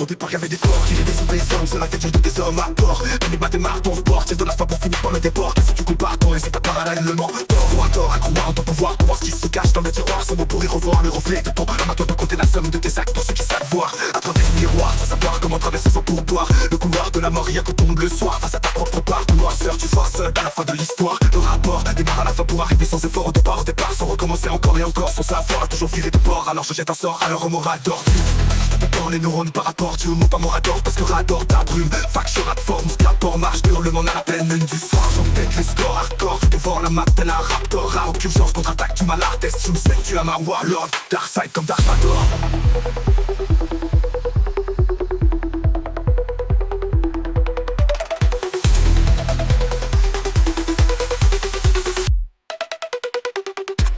Au départ y'avait des porcs, il est des hommes, c'est la fête de des hommes à port. L'énigme démarre ton sport, tiens de la foi pour finir par le déport. Qu'est-ce que tu compares toi et c'est ta parallèlement. Tort ou à tort, à croire en ton pouvoir, pour voir ce qui se cache dans le tiroir. Sans mots pour y revoir le reflet de ton âme, à toi de compter la somme de tes actes pour ceux qui savent voir. À travers le miroir, sans savoir comment traverser son pourboire. Le couloir de la mort, rien que tombe le soir. Face à ta propre part, de noirceur, tu forces seul à la fin de l'histoire. Le rapport démarre à la fin pour arriver sans effort au départ, sans recommencer encore et encore. Son savoir a toujours viré de bord, alors je jette un sort, alors un mot rador. Les neurones par rapport, tu mot pas mon rador, parce que rador t'abrume. Fac je rate fort, mon rapport marche, de hurlement à la peine du soir. J'empête les scores hardcore, dévore la map tel un raptor. À aucune urgence, contre-attaque, tu m'as l'artiste, tu me sais que tu as ma warlord. Darkseid comme Dark Vador.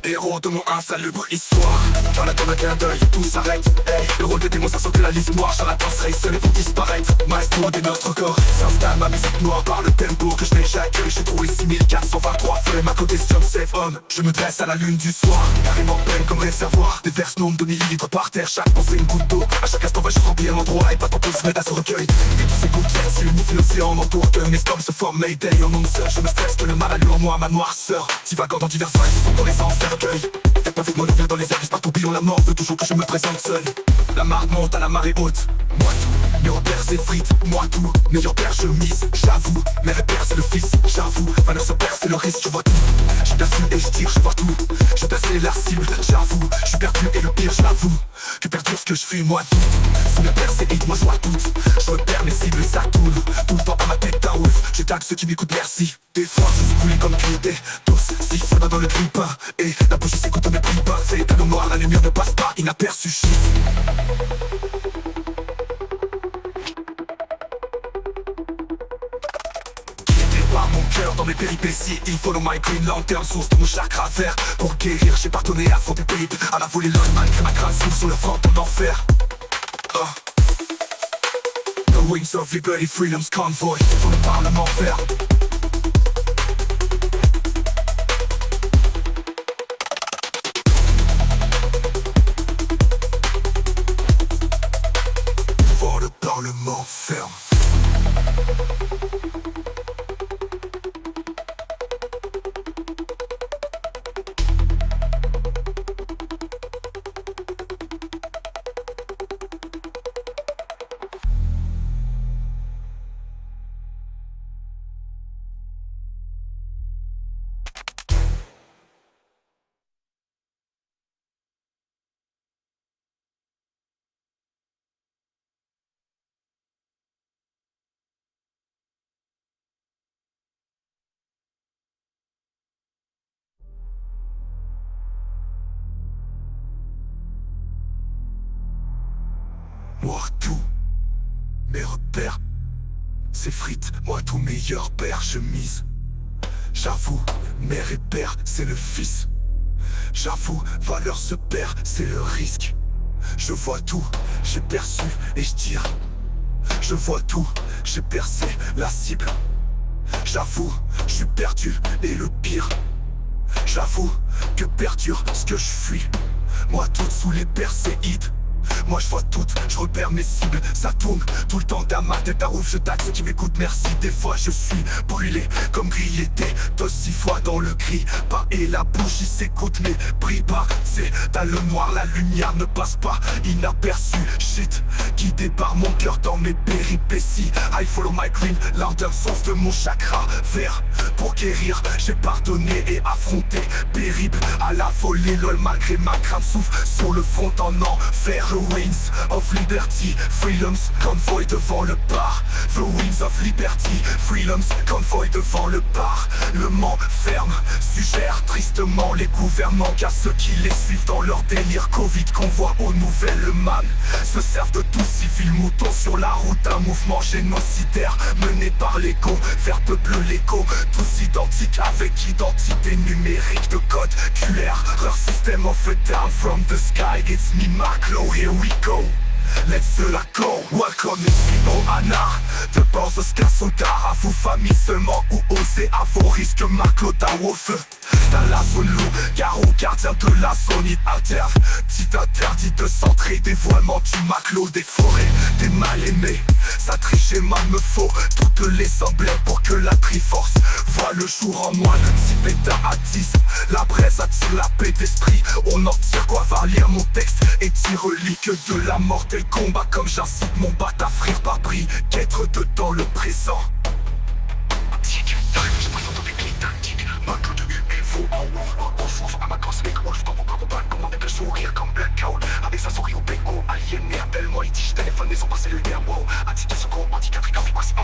Héros de mon insalubre histoire. Dans la tombe d'un deuil, tout s'arrête. Hey, le rôle de démon, ça saute la l'histoire. Charlatan serait seul et vont disparaître. Maestro de notre corps, s'installe ma musique noire par le tempo que je n'éjacule. J'ai trouvé 6423 feux. Ma côté John Safe homme, je me dresse à la lune du soir. Carrément peine comme réservoir. Des verses nombres de millilitres par terre. Chaque pensée une goutte d'eau. À chaque instant va je remplir l'endroit. Et pas tantôt se mettre à ce recueil. Et tous ces gouttes d'air s'unifient, l'océan m'entoure. Que mes storms se forment Mayday en onde seule. Je me stresse que le mal allure en moi, ma noirceur. Divagant dans divers vagues, ils sont dans les enfers. Faites pas vite mon ouvert dans les airs, par tourbillon la mort veut toujours que je me présente seul. La marque monte à la marée haute. Moi tout, mes repères s'effritent, moi tout. Meilleur père je mise, j'avoue. Mes repères c'est le fils, j'avoue. Valeur se perd, c'est le risque, je vois tout. J'ai perçu et je tire, je vois tout. Je tassé la cible, j'avoue. Je suis perdu et le pire, je l'avoue. Que perdure ce que je fuis, moi tout. Sous le perséide, moi je vois tout. Je repère mes cibles, ça tourne. Tout le temps à ma tête, un ouf. Je tague ceux qui m'écoutent, merci. Des fois je suis coulé comme crié, tous sifflent dans le grippin. Et la bouche s'écoute mes prix pas. C'est état de noir, la lumière ne passe pas inaperçu. Par mon cœur dans mes péripéties, il follow my green lantern, source de mon chakra vert. Pour guérir, j'ai pardonné à fond des périples. À la volée l'homme malgré ma grâce s'ouvre sur le front en enfer. The wings of liberty, freedom's convoy. Pour le parlement vert. Pour le parlement ferme. Moi tout, mes repères s'effritent, moi tout meilleur père je mise. J'avoue, mes repères c'est le fils. J'avoue, valeur se perd, c'est le risque. Je vois tout, j'ai perçu et je tire. Je vois tout, j'ai percé la cible. J'avoue, je suis perdu et le pire. J'avoue que perdure ce que je fuis. Moi tout sous les perséides. Moi je vois tout, je repère mes cibles, ça tourne tout le temps dans ma tête à ouf, je taxe ceux qui m'écoutent, merci. Des fois je suis brûlé comme grillé, tos 6 fois dans le gris. Pas et la bougie s'écoute mais brille pas. C'est dans le noir, la lumière ne passe pas inaperçu. Shit, guidé par mon cœur dans mes péripéties. I follow my green, l'ardeur source de mon chakra vert. Pour guérir, j'ai pardonné et affronté périple à la volée, lol malgré ma crainte souffle sur le front en enfer. The wings of liberty, freedom's convoy devant le bar. The wings of liberty, freedom's convoy devant le bar. Le Mans ferme, suggère tristement les gouvernants, car ceux qui les suivent dans leur délire Covid convoi aux nouvelles man se servent de tout civil mouton sur la route. Un mouvement génocidaire mené par l'écho, vers peuple l'écho, tous identiques avec identité numérique de code QR. Leur système of a down from the sky, it's me Mark Low, here we go. let's la go. Welcome ici au Hanar, de bord Oscar Soldar. À vous famille seulement ou osez à vos risques. Maclo au feu dans la zone loup, garou gardien de la zone interne. Petit interdit de centrer, dévoilement du maclo des forêts, des mal aimés. Ça triche et mal me faut toutes les emblèmes pour que la triforce voit le jour en moine. Si pétard attise, la braise attire la paix d'esprit. On en tire quoi, va lire mon texte et tire relique de la mort et le combat. Comme j'incite mon bat à frire par bris, qu'être dedans le présent. Je présente au public tactique, maclo de UFO en ouf, on s'ouvre à ma cosmic wolf. Quand on parle au bal, comment on est de sourire comme Black Owl. Avec sa souris au BO, aliéné, appelle-moi, il tige téléphone, maison pas cellulaire, wow. Attitude secours, anti-caprique, vibration,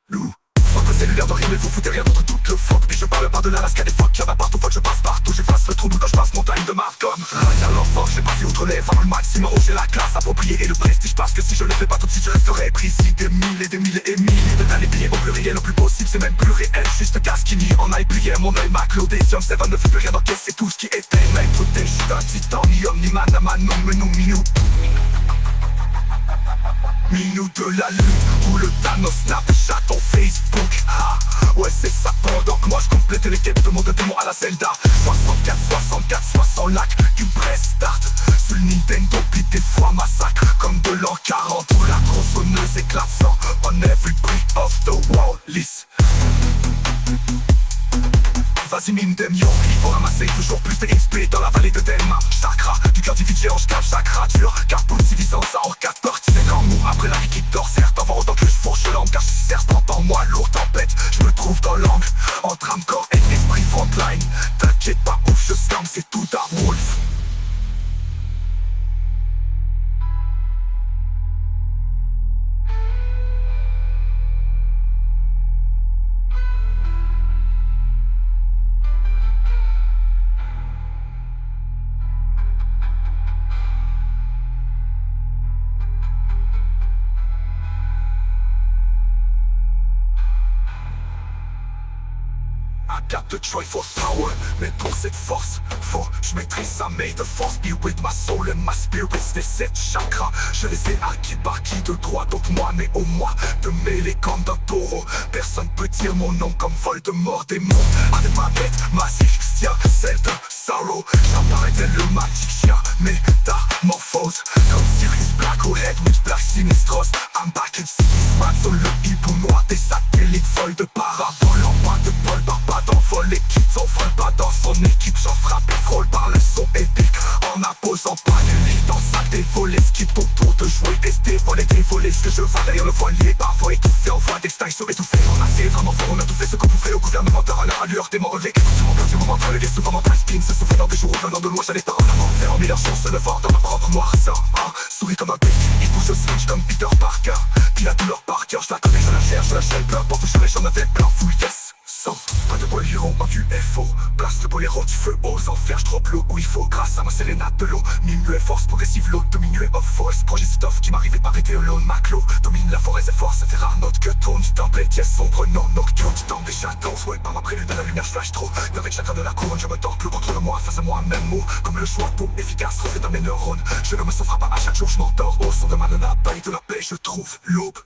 loup. Entre cellulaire de rime, vous foutez rien d'autre toute le fuck. Puis je parle pas de l'Alaska des fuck, y'en a partout, fuck, je passe partout. J'efface le trou d'où quand je passe montagne de marque comme Ryan l'enfant, j'ai passé outre les femmes, le maximum où j'ai la classe appropriée et le prestige. Parce que si je le fais pas tout de suite, je resterai pris ici des milliers et milliers de les billets au pluriel, au plus possible, c'est même plus réel. Juste Gasquini en aille plié, mon œil maclo des hommes, Seven ne fait plus rien d'encaisser tout ce qui était maître des chutes, un titan, ni homme, ni man, non, mais nous, minou. Minou de la lune, où le Thanos Snapchat en Facebook. Ah, ouais c'est ça, pendant que moi je complète les quêtes de mon démon à la Zelda. 64, 60 lacs, du pré-start. Sur le Nintendo, puis des fois massacre. Comme de l'an 40, où la tronçonneuse éclate sans on every brick of the wall, lisse. Vas-y mine des millions, il faut ramasser toujours plus de XP dans la vallée de Denma. Chakra, du cœur du géant, j'cave chaque rature. Carpoon divisant ça en 4 parties. C'est quand mou après la liquide d'or, certes avant autant que je fourche l'angle. Car je suis serpent en moi, lourd tempête. Je me trouve dans l'angle, entre âme, corps et esprit frontline. T'inquiète pas ouf, je slam, c'est tout à wolf. De Triforce Power, mais pour cette force, faut je maîtrise sa main de force. Be with my soul and my spirit, les 7 chakras. Je les ai acquis par qui de droit, donc moi, mais au moins de mêler comme d'un taureau. Personne peut dire mon nom comme Voldemort démon. Avec ma bête, massif, celle de Sorrow. J'apparais tel le magicien, métamorphose. Comme Sirius Black ou Hedwig Black Sinistros. I'm back in Six Man, sur le hibou noir. Des satellites vols de parabole en bas de bol, pas d'envol. L'équipe s'en vole pas dans son équipe. J'en frappe et frôle par le son épique. En imposant pas de lit dans sa dévolée. Skip ton tour de jouer, tester, voler, dévoler. Ce que je vois derrière le voilier, parfois étouffé. On voit des styles étouffés. On a fait vraiment fort, on a tout fait ce qu'on pouvait. Au gouvernemental à leur allure, des morts relais. Du moment entre les souvent mental spin. Se souvenant des jours venant de loin, j'allais pas en avant. Faire en mille chance de le voir dans ma propre noirceur. Souris comme un bec, il bouge au switch comme Peter Parker. Puis la douleur par cœur, je la connais, je la cherche, je la chaîne. Peu importe où je serai, j'en avais plein full yes. Sans pas de boléro en UFO. Place le boléro du feu aux enfers. J'droppe l'eau où il faut grâce à ma sérénade de l'eau. Minuet force progressive, l'eau diminuée of force. Projet stuff qui m'arrivait par été alone. Maclo domine la forêt et force. C'est rare note que tourne du temple. Dièse sombre, non nocturne. Du temps des châteaux. Ouais, par ma prélude de la lumière, je flash trop. Avec chacun de la couronne, je me torque le contre moi. Face à moi, même mot. Comme le choix tout efficace, refait dans mes neurones. Je ne me souffre pas à chaque jour, je m'endors. Au son de ma nana, paille de la paix, je trouve l'aube.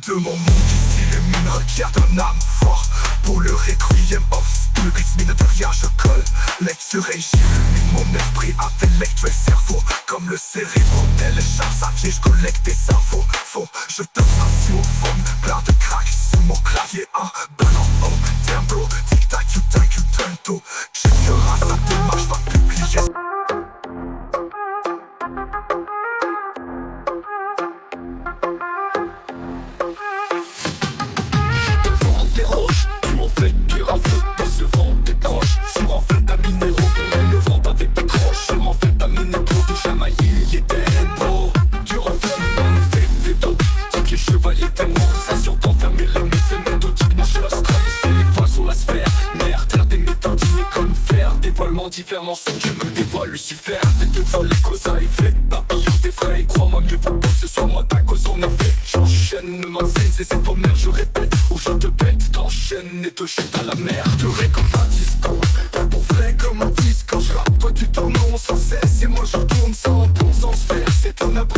De mon monde ici, les mines requièrent d'un âme fort. Pour le requiem of spirits, mine de rien je colle. Lecture et j'illumine mon esprit avec lecture et cerveau. Comme le cérébro, tel les chars saviers, je collecte des infos. Faux, je te rassure au fond, plein de cracks sur mon clavier. Un ballon au tempo, tic-tac, you turn to. Checkera sa démarche, va publier. Différents sons, je me dévoile Lucifer. Avec de vol, les causes à effet. Papillon des frais, crois-moi mieux vaut pas que ce soit moi ta cause en effet. J'enchaîne, m'enseigne, ces éphémères, je répète. Ou je te bête, t'enchaînes et te chute à la mer. Duré comme un disco, pour vrai comme un disque. Quand je rappe, toi tu tournes sans cesse. Et moi je tourne sans bon sens faire. C'est un abri.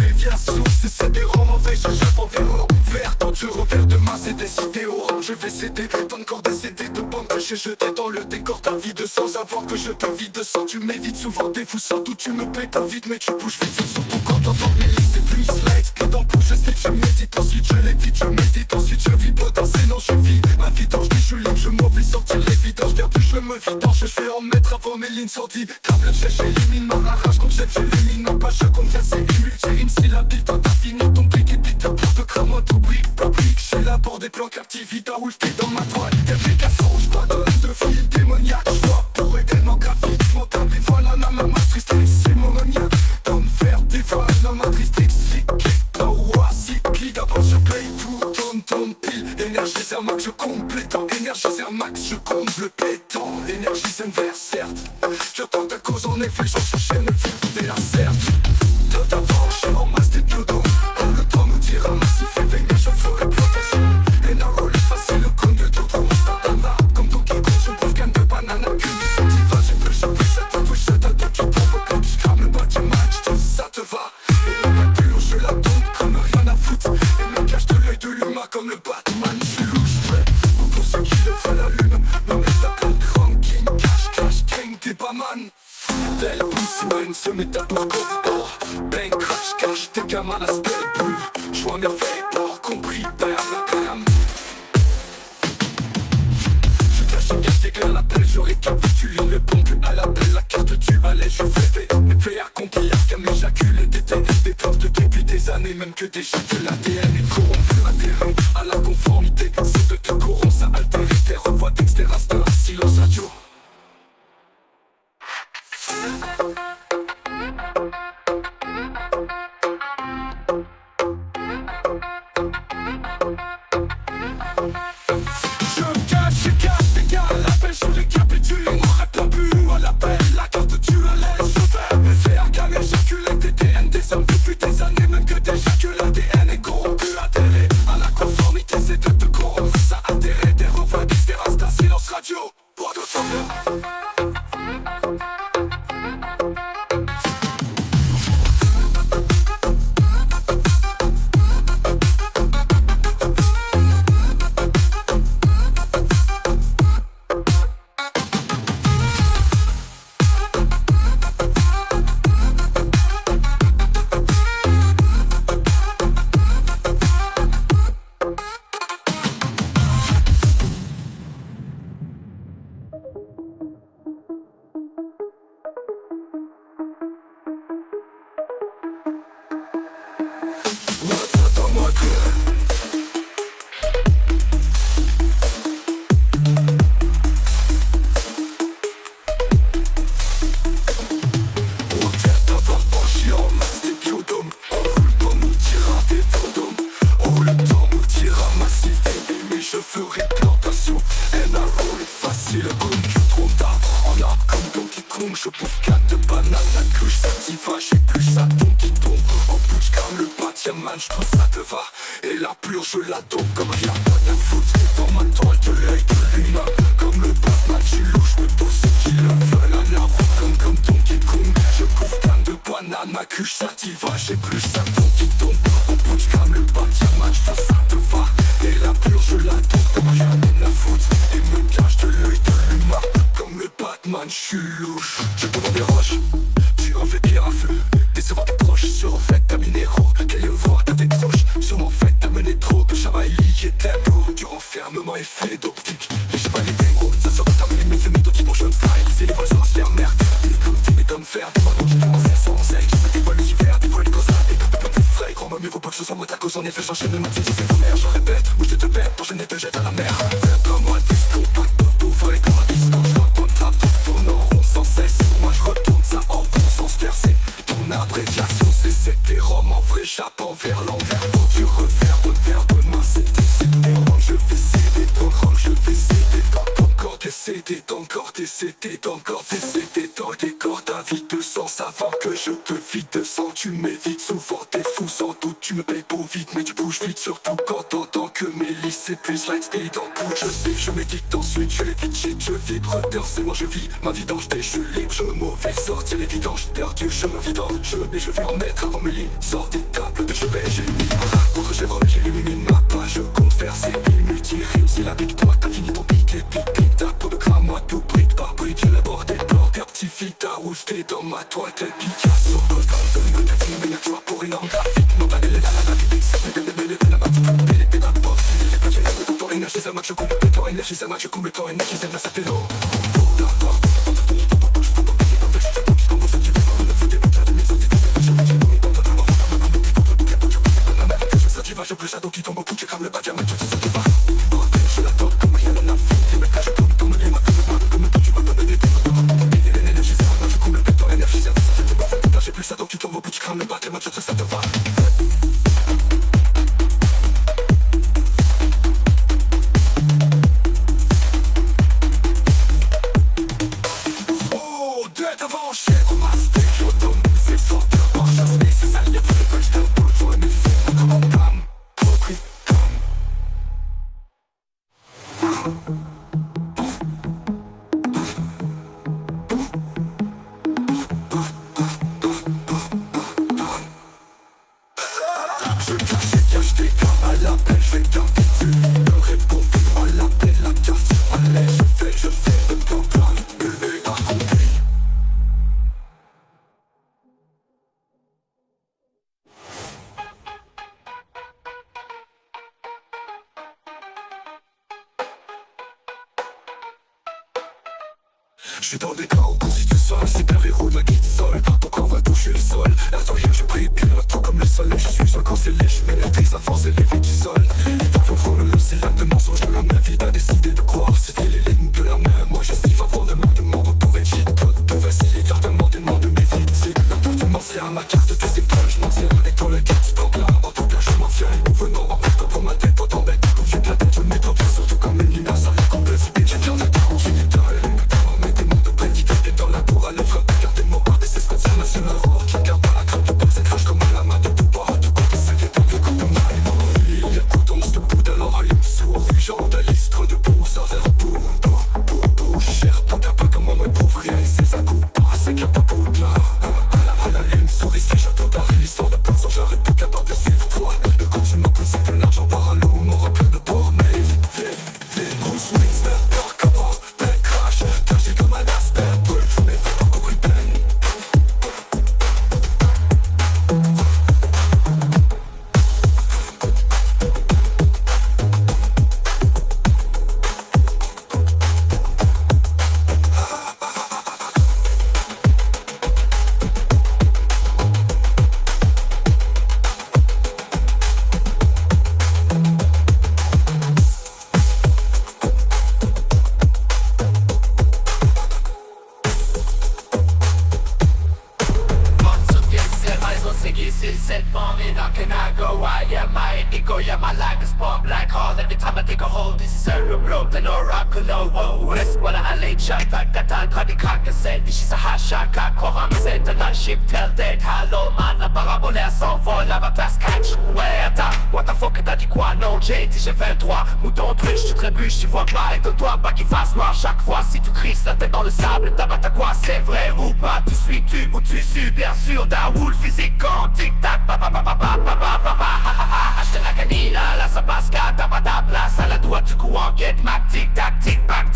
j'ai jeté dans le décor ta vie de sans savoir que je t'invite de sang. Tu m'évites souvent des fous sans doute, tu me pètes vite mais tu bouges vite sur ton corps. T'entends mes listes et plus light que dans bouche, je médite, ensuite je l'évite, je médite, ensuite je vis pas danser, non je vis ma vidange, je suis libre, je m'oublie sortir les vidanges, garde je me vidange, je fais en mettre avant mes lignes sorties. Table chef, j'élimine ma rage, quand chef, j'élimine ma page, je conviens, c'est inutile, une syllabe, t'as fini ton brick et puis ta porte de crame, tout brique, pas brique, j'ai là pour des plans captivita, où t'es dans ma toile, t'es Picasso, j'pardonne de filles démoniaques, j'dois pour tellement graphique, j'monte des voiles, la maman triste, c'est mon maniaque, d'en faire des voiles, la main triste, d'abord je paye tout, ton pile. Énergie c'est un max, je complète. Énergie c'est un max, je comble le pétant. Énergie c'est un verre, certes. Je tente à cause en effet, j'en cherchais une fille, la certes. Tout avant, je ramasse des biodons. Le temps nous dira massif, et venir, je ferai plantation. Et n'a rôle facile, le con de tout gros. Comme Donkey Kong, je bouffe canne de banane. Qu'une sativa, j'ai plus, ça touche, ça touche, tu prends comme je crame le bâtiment, je dis ça te va. Et la pure, je la tombe comme rien à foutre. Et me cache de l'œil de l'humain comme le Batman, je suis louche, ouais. Pour ceux qui le veulent la lune, non mais t'appelles Grand King, cache, King, t'es pas man. Tel Pussy se met à ton corps. Bang, cache, t'es gamins à l'aspect bleu. J'vois mes faits, hors compris, bam. Je cache, t'éclaire l'appel, je récapitule le pompe à l'appel, la carte tu allais, je fais mes faits accomplis, qu'à m'éjaculer des preuves depuis des années, même que déjà que l'ADN est corrompu, adhérent à la conformité, c'est de te corrompre, ça altérer tes revois d'extérieur, un silence radio. Je bouffe 4 de banane, la couche sativa, j'ai plus ça tombe qui tombe. En bouche comme le bâtiment, j'trouve ça te va. Et la pure je la tombe comme rien pas de foot. Dans ma toile de l'œil de l'humain, comme le Batman, j'suis louche, me tous ceux qui le veulent à la roue comme Donkey Kong. Je bouffe 4 de banane, ma couche sativa, j'ai plus ça tombe qui tombe. En bouche comme le bâtiment, j'trouve ça te va. Et la pure je la tombe comme rien à foutre. Et me cache de l'œil de l'humain, comme le Batman, j'suis louche. Je te vends des roches, tu en fais pire un feu. Décevoir tes proches, sur en fait ta minéraux. Qu'elle voir t'as des proches, sur en fait t'as mené trop. Que Chamaïli est tabou, du renfermement et fait d'optique. Les chevaliers des gros, ça sera terminé, mais c'est méthodique pour jeune faille. C'est les vols sans se faire merde, les côtés mais d'hommes faire. Des ballons, je fais en 500 ailes. Je fais des voiles Lucifer, des voiles causa, des peuples plus frais. Grand mieux vaut pas que ce soit moi ta cause, en effet j'enchaîne le matin, c'est ta mère. Je répète, ou je te pète, t'enchaînes et te jette à la mer. Fais comme moi, disco, pas de tout, vrai comme un disco. Je retourne la tourne en rond sans cesse. Moi je retourne ça en bon sens versé. Ton abréviation c'est c'était Rome en vrai, Japon vers l'envers. Pour du revers, donne-moi c'était rang. Je fais céder ton rang, je fais céder ton corps. T'es cédé ton corps, t'es cédé ton corps, t'es cédé ton décor. ma vie de sens avant que je te vide sans tu m'évites souvent t'es fou sans doute tu me payes pour vite mais tu bouges vite surtout quand t'entends que mes listes c'est plus light speed en bout je sais je médite ensuite je l'évite shit je vibre c'est moi je vis ma vidange dès je suis libre je me mauvais sortir les vidanges perdu je me vidange mais je vais en mettre avant mes lignes sort des tables de chevet j'ai mis pour que j'ai volé j'ai illuminé ma page je compte faire c'est multi-rime si la victoire t'as fini ton pique et pique ta peau de crâne moi tout brique par brique j'élabore des plans certificat où j'étais dans ma toile tel Picasso donne-moi ta vie mais toi pour énorme graphique non pas les la ça fait des bébés la matin les la porte les petits de ton énergie ça marche je coupe le temps énergie ça marche je coupe le temps énergie ça marche ça fait l'eau je plus shadow qui tombe au bout, tu crames le bas diamant, tu sais ça te va. Je la top comme rien n'en a fait. Les mecs là, je tombe comme les mains, comme tu m'as donné des dés. L'énergie, ça va, je coule le pétant, énergie, ça te va. Là, j'ai plus shadow qui tombe au bout, tu crames le bas diamant, tu sais ça te va. Oh, d'être avant, chien, on m'a steak, je retourne, c'est fort, en chasse, mais c'est ça, y'a plus de punch, t'as un peu, j'aurais mes faits, comme en gamme. Je cache des gars à l'appel, je vais garder tu me réponds plus à l'appel, la carte allez, je fais le campagne, bébé accompli. Je suis dans des cas au constitutionnel, super héros de ma guide sol. Ton corps va toucher le sol. Attends rien, je prie, puis le temps comme le soleil. Je suis sur le cancellé, je mets les prises avance et les vies du sol. Il faut le cylindre de mensonge de la main. Vie a décidé de croire, c'était les lignes de la main. Moi je suis avant de mon retour et cheat code de Vassili, gardement des noms de mes victimes. L'appartement c'est à ma carte, tous ces plans, je m'en tiens. Et dans le gars, dans là, en tout cas je m'en tiens. Nous venons en porte pour ma tête, autant bête. Comme j'ai de la tête, je mets dans surtout comme une lumière, ça qu'on peut se pitcher dans la terre, j'ai des dalles. Dans la bourre à l'œuvre, regardez mon art, c'est ce que ça national roar. Je garde pas la crainte de bord, c'est crash comme à la main de tout bord. Tout compte, c'est des temps de coup de main. Il y a coup dans ce bout d'alors, il me sourd. Genre d'alistre de bourre, ça vers pour cher, t'as pas comment me prouve rien. C'est ça coupe pas, c'est qu'il y a pas pour de là. À la ligne, souris, c'est château d'arrêt. L'histoire de pinceau, j'arrête tout capable de suivre toi. Le continent plus c'est de l'argent par un loup, mon rempli de bord. Mais les grosses wings, peur, comment, crash, caché comme un asper. J'ai 23, mouton truche, tu trébuches, tu vois pas. Étonne-toi pas qu'il fasse noir chaque fois. Si tu crisses la tête dans le sable, t'abattes à quoi? C'est vrai ou pas? Tu suis tu ou tu suis bien sûr d'un wool physique quand tic-tac, Acheter la canilla, là ça passe qu'à t'as pas ta place. À la doigt tu cours en quête, mac tic-tac, tic-tac,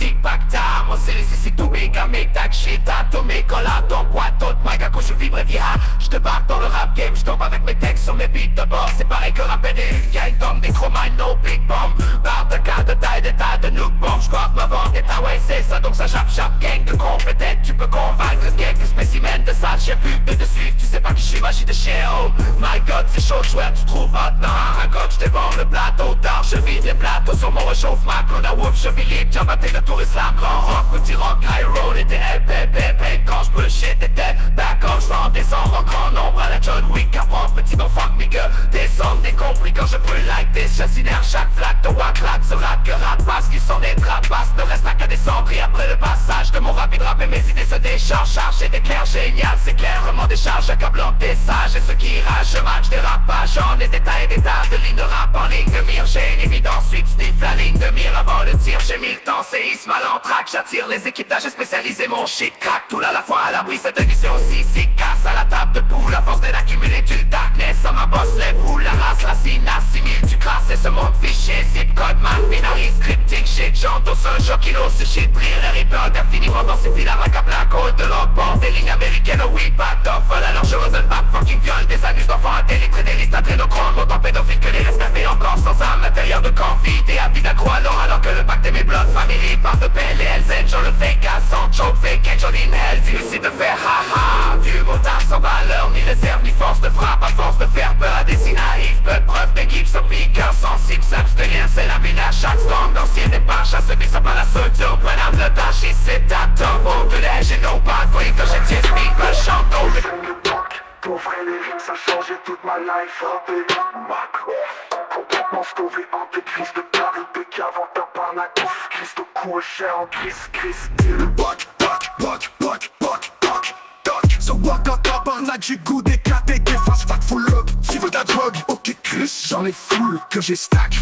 ta. Moi c'est les sissi tout méga, tac shit, atomique. Quand là ton poids, ton mic, à quoi je vibre et via. Je te barre dans le rap game, je tombe avec mes textes sur mes beats de bord. C'est pareil que rapper des gang comme des chromines, no big bomb. Barre de cas de taille, des tas de nuke bomb. J'crois ma vente est ouais c'est ça donc ça jappe gang de con. Peut-être tu peux convaincre quelques spécimens de sale. J'ai plus de suivre, tu sais pas qui je suis, magie de chien. Oh my god c'est chaud, chouette, tu trouves maintenant. Un god je dévore le plateau tard, je vide les plateaux sur mon réchauffement. Claude à Wolf, je vis libre, j'ai maté le tour islam. Grand rock, petit rock, high road et des LPPP. Quand je bullshit et dead, back off, j'vends descendre en grand nombre à la John Wick. Apprends petit bon fuck nigga, descendre des compris quand je brûle like this. J'incinère chaque flaque de wacklac, se rate que rate parce qu'ils sont des trappasses. Ne reste qu'à descendre et après le passage de mon rapide rap et mes idées se déchargent. charge et des clairs génial, c'est clairement des charges accablant des sages. Et ceux qui ragent, je match des rapages en des détails et des tas de lignes de rap en ligne de mire. J'ai une évidence, ensuite sniff la ligne de mire avant le tir. J'ai mis le temps, séisme à l'entraque, j'attire les équipages, j'ai spécialisé mon shit. Crack tout là à la fois à l'abri, cette émission aussi si casse à la table de poule. À force d'être accumulé du darkness, à ma bosse lève roule la race, la signe assimile. Tu crasses et ce monde fichier, zip code man, binarise, cryptic shit. J'endosse un joc, il ose ce shit, rire les rippers d'infiniment densifié la racape la côte de l'oppan. Des lignes américaines, oh oui, pas d'offre. La dangereuse, le bac, fucking viol, des anus d'enfants intellitrés, des listes adrénochromes, autant pédophiles que les rescapés encore sans âme, l'intérieur de corps vide et à vide accro alors que le pacte est mes blood family. Part de pelle et LZ, genre le fake à sans choke, fake angel in hell, difficile de faire haha. Vieux motard sans valeur, ni réserve, ni force de frappe, à force de faire peur à des si naïfs. Peu de preuves d'équipe sur piqueur sensible, s'abstenir, c'est la vie à chaque storm. D'anciens départs, à ceux qui sont pas la structure, prenable le tâche et c'est à top. Au collège et non pas, voyez que j'ai tiens speak, me chante au Ton vrai les rimes, ça a changé toute ma life. Rappé, macro, complètement sauvé en tes crises de Paris, de cave en tabarnak. Christ au cou, cher en crise, et le buck. So what dans tabarnak, j'ai goût des catés, des faces fat full up. Tu veux de la drogue? Ok Chris, j'en ai full que j'ai stack.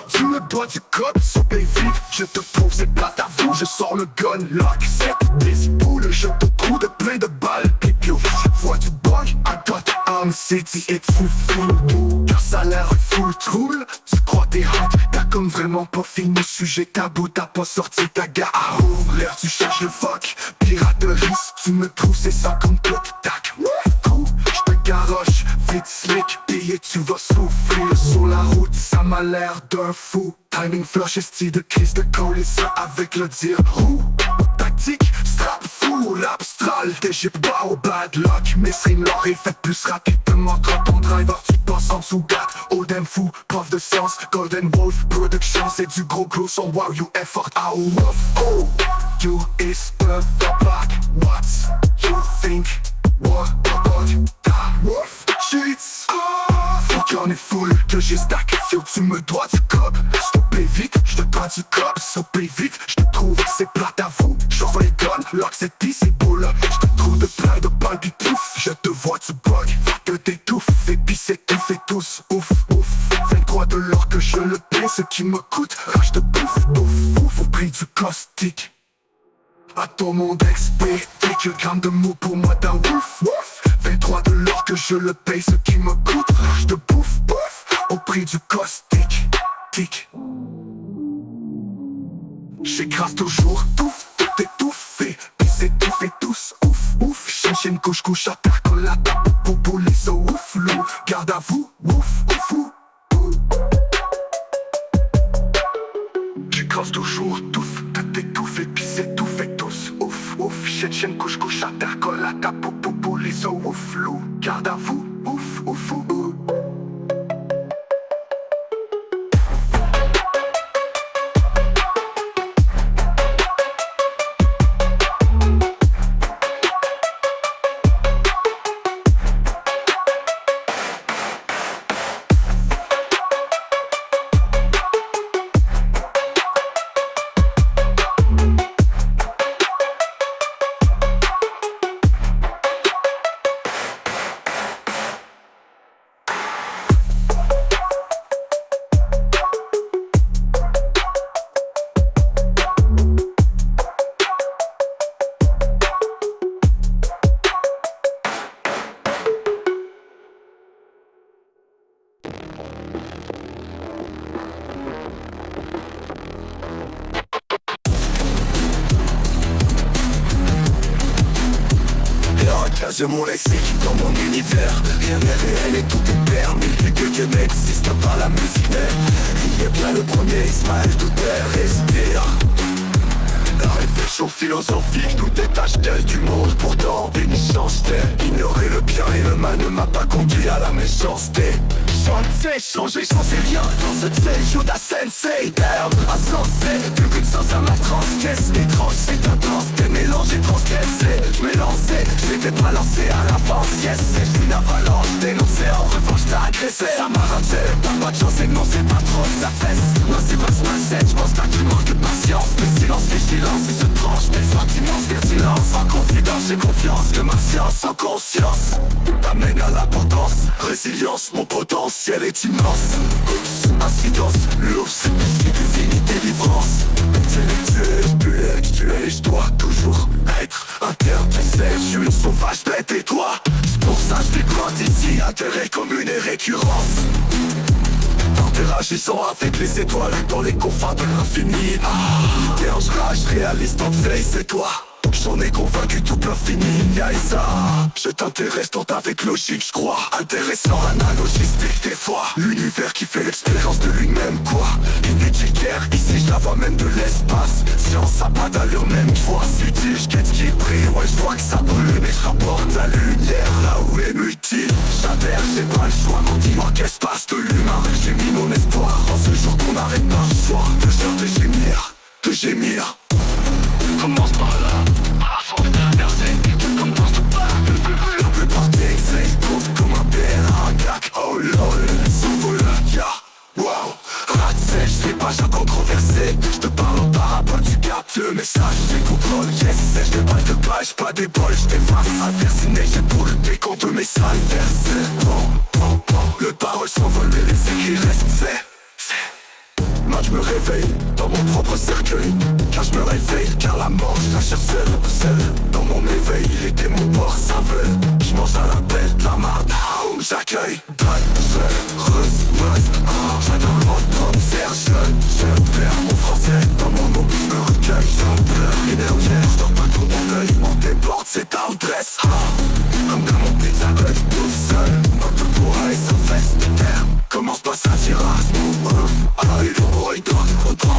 Tu me dois du code, so paye vite. Je te prouve c'est plate à vous, je sors le gun lock. 7 des boules, je te trouve de plein de balles. Pipio, vois du bug, I got arm city et fou. Car ça a l'air full trouble. Tu crois t'es hot, t'as comme vraiment pas fini. Sujet tabou, t'as pas sorti ta gare. L'air tu cherches le fuck, piraterie. Tu me trouves c'est ça comme tac, j'te garoche, vite slick, payé tu vas souffrir sur la route, ça m'a l'air d'un fou. Timing flush, style de crise de coller ça avec le dire roux. Tactique, strap fou, l'abstral, TG bas au bad luck. Mes streams l'auraient fait plus rapidement quand ton driver tu passes en sous gâte. Odem fou, prof de science, Golden Wolf Production, c'est du gros gros son wow you effort out of. Oh, you is perfect black, what you think? What about ta wolf shit? Faut qu'il y en ait full, que j'ai stack. Yo, tu me dois du cop. Stoppez vite, j'te dois du cop. Stoppez vite, j'te trouve c'est plate à vous. J'envoie les guns, lock cette pisse c'est beau là. J'te trouve de plein de balles du pouf. Je te vois tu bug, que t'étouffes. Et puis c'est tout fait tous, ouf. 23 de l'or que je le paie, ce qui me coûte. Rage de bouffe, ouf, au prix du caustique. À ton monde expé, quelques grammes de mots pour moi d'un ouf. 23 de l'or que je le paye, ce qui me coûte. Rage de bouffe, au prix du caustique. J'écrase toujours tout étouffé. Puis c'est tout fait tous, ouf. Chaîne couche à terre, colle la tape pour les os, ouf. Loup, garde à vous, ouf. J'écrase toujours tout étouffé. Puis c'est tout fait tous, ouf. Chaîne couche à terre, colle la tape pour les os, ouf. Loup, garde à vous, ouf. Je mon lexique dans mon univers. Rien n'est réel et tout est permis. Vu que Dieu n'existe pas, la musique n'est. Il est bien le premier Ismaël, tout est respire. La réflexion philosophique, tout est tâche-t-elle du monde. Pourtant, une chance-t-elle. Ignorer le bien et le mal ne m'a pas conduit à la méchanceté. Chanter, changer, j'en sais rien. Dans ce thé, Yoda Sensei, terme insensé. Plus qu'une sauce à ma transcaisse. Étrange, c'est intense, t'es mélangé, transgressé. J'm'ai lancé, j'étais pas lancé à l'avance. Yes, c'est une avalanche, dénoncé. En revanche, t'as agressé. Ça m'a raté, t'as pas de chance et non, c'est pas trop sa fesse. Non, c'est pas ce mindset, j'pense que tu manques de patience. Mais silence, vigilance, il se tranche. Mes sentiments, je silence. En confidence, j'ai confiance que ma science en conscience t'amène à l'abondance. Résilience, mon potentiel est immense. Incidence, l'ours, divine délivrance. Intellectuel, tu es, je dois toujours être interdit. Je suis une sauvage bête et toi. C'est pour ça je vis loin d'ici. Intérêt commun et récurrence. Interagissant avec les étoiles dans les confins de l'infini. Dérange-rage, réaliste en veille, c'est toi. J'en ai convaincu tout l'infini, Yaïsa. Je t'intéresse tant avec logique, je crois. Intéressant, analogistique des fois. L'univers qui fait l'expérience de lui-même, quoi. Inutile guerre, ici je la vois même de l'espace. Science a pas d'allure, même voix subtile. J'quête qui brille, ouais je vois que ça brûle. Mais je rapporte la lumière là où est mutile. J'adhère, j'ai pas le choix, mon dis-moi qu'est-ce passe de l'humain. J'ai mis mon espoir en ce jour qu'on arrête pas le soir. De gémir, de gémir. Commence par là, à force d'inverser, tu commences pas. La plupart des excès comptent comme un père, un gag. Oh lol, s'envole, ya. Wow, rat sèche, les pages à controverser. J'te parle en parabole, tu captes le message. J'ai contrôle, yes, sèche des balles de page, pas des bols. J't'efface, inversiné, j'ai pour le décompte de mes sales versets. Bon, le parole s'envole, mais les écrits restent faits. Moi je me réveille dans mon propre cercueil. Car je me réveille, car la mort je la cherche seule. Dans mon éveil, il était mon port saveux. Je mange à la bête, la marde, j'accueille. Dangereuse, j'adore l'entendre faire jeune. Je perds mon français, dans mon nom je me recueille. J'en pleure, énergie, je dors pas tout mon œil. Mon déborde, c'est tendresse. Comme dans mon pizza hut, tout seul. Notre pourrait se veste de terre. Commence pas ça, tirasse, mon ref. Il doit trop.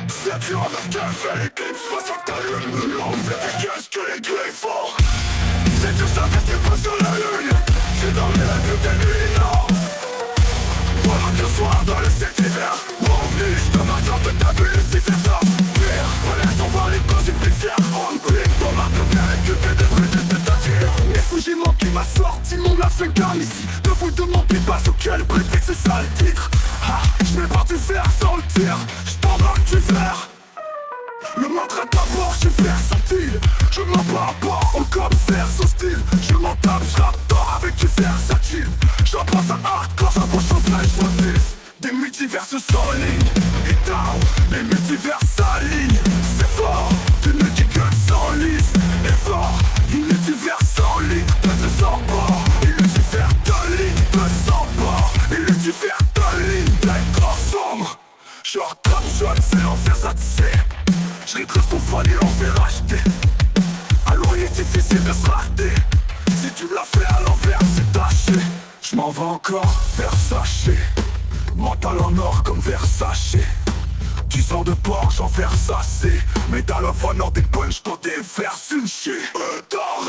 C'est dur avec un fait les clips, pas sur ta lune. L'envers efficace que les clés forts. C'est tout ça parce que pas sur la lune. J'ai dormi la nuit des nuits, non. Voilà qu'un soir dans le 7 hiver. Revenu, j'te m'attends de ta bulle, Lucifer tard. Pire, voilà on voit les causes plus fiers. On clique pour ma première récupérée de brûler de ta tire. Les Fujimon qui m'a sorti mon Africain ici. Ne vous demandez pas sur quel prétexte c'est ça le titre. J'm'ai parti faire sans le tir. J't'embarque du verre. Le maltraite d'abord, je suis versatile. Je m'en bats pas au comme verse hostile. Je m'en tape, j'adore avec du versatile. J'en passe à hardcore, j'approche en flash facile. Des multivers solides. Et down, les multivers s'alignent. C'est fort, tu ne dis que sans lisse. Et fort, univers sans ligne. De sans bord, univers de ligne. De sans bord, univers de ligne. D'accord sombre, genre top shot, c'est l'enfer, ça te sait. J'régresse ton fan et l'enfer acheté. Alors il est difficile de se rater. Si tu l'as fait à l'envers, c'est taché. J'm'en vais encore vers Saché. Mental en or comme Versace. 10 ans de porc, j'en Versace. Métal of honor, des punch quand t'es Versace. Retard,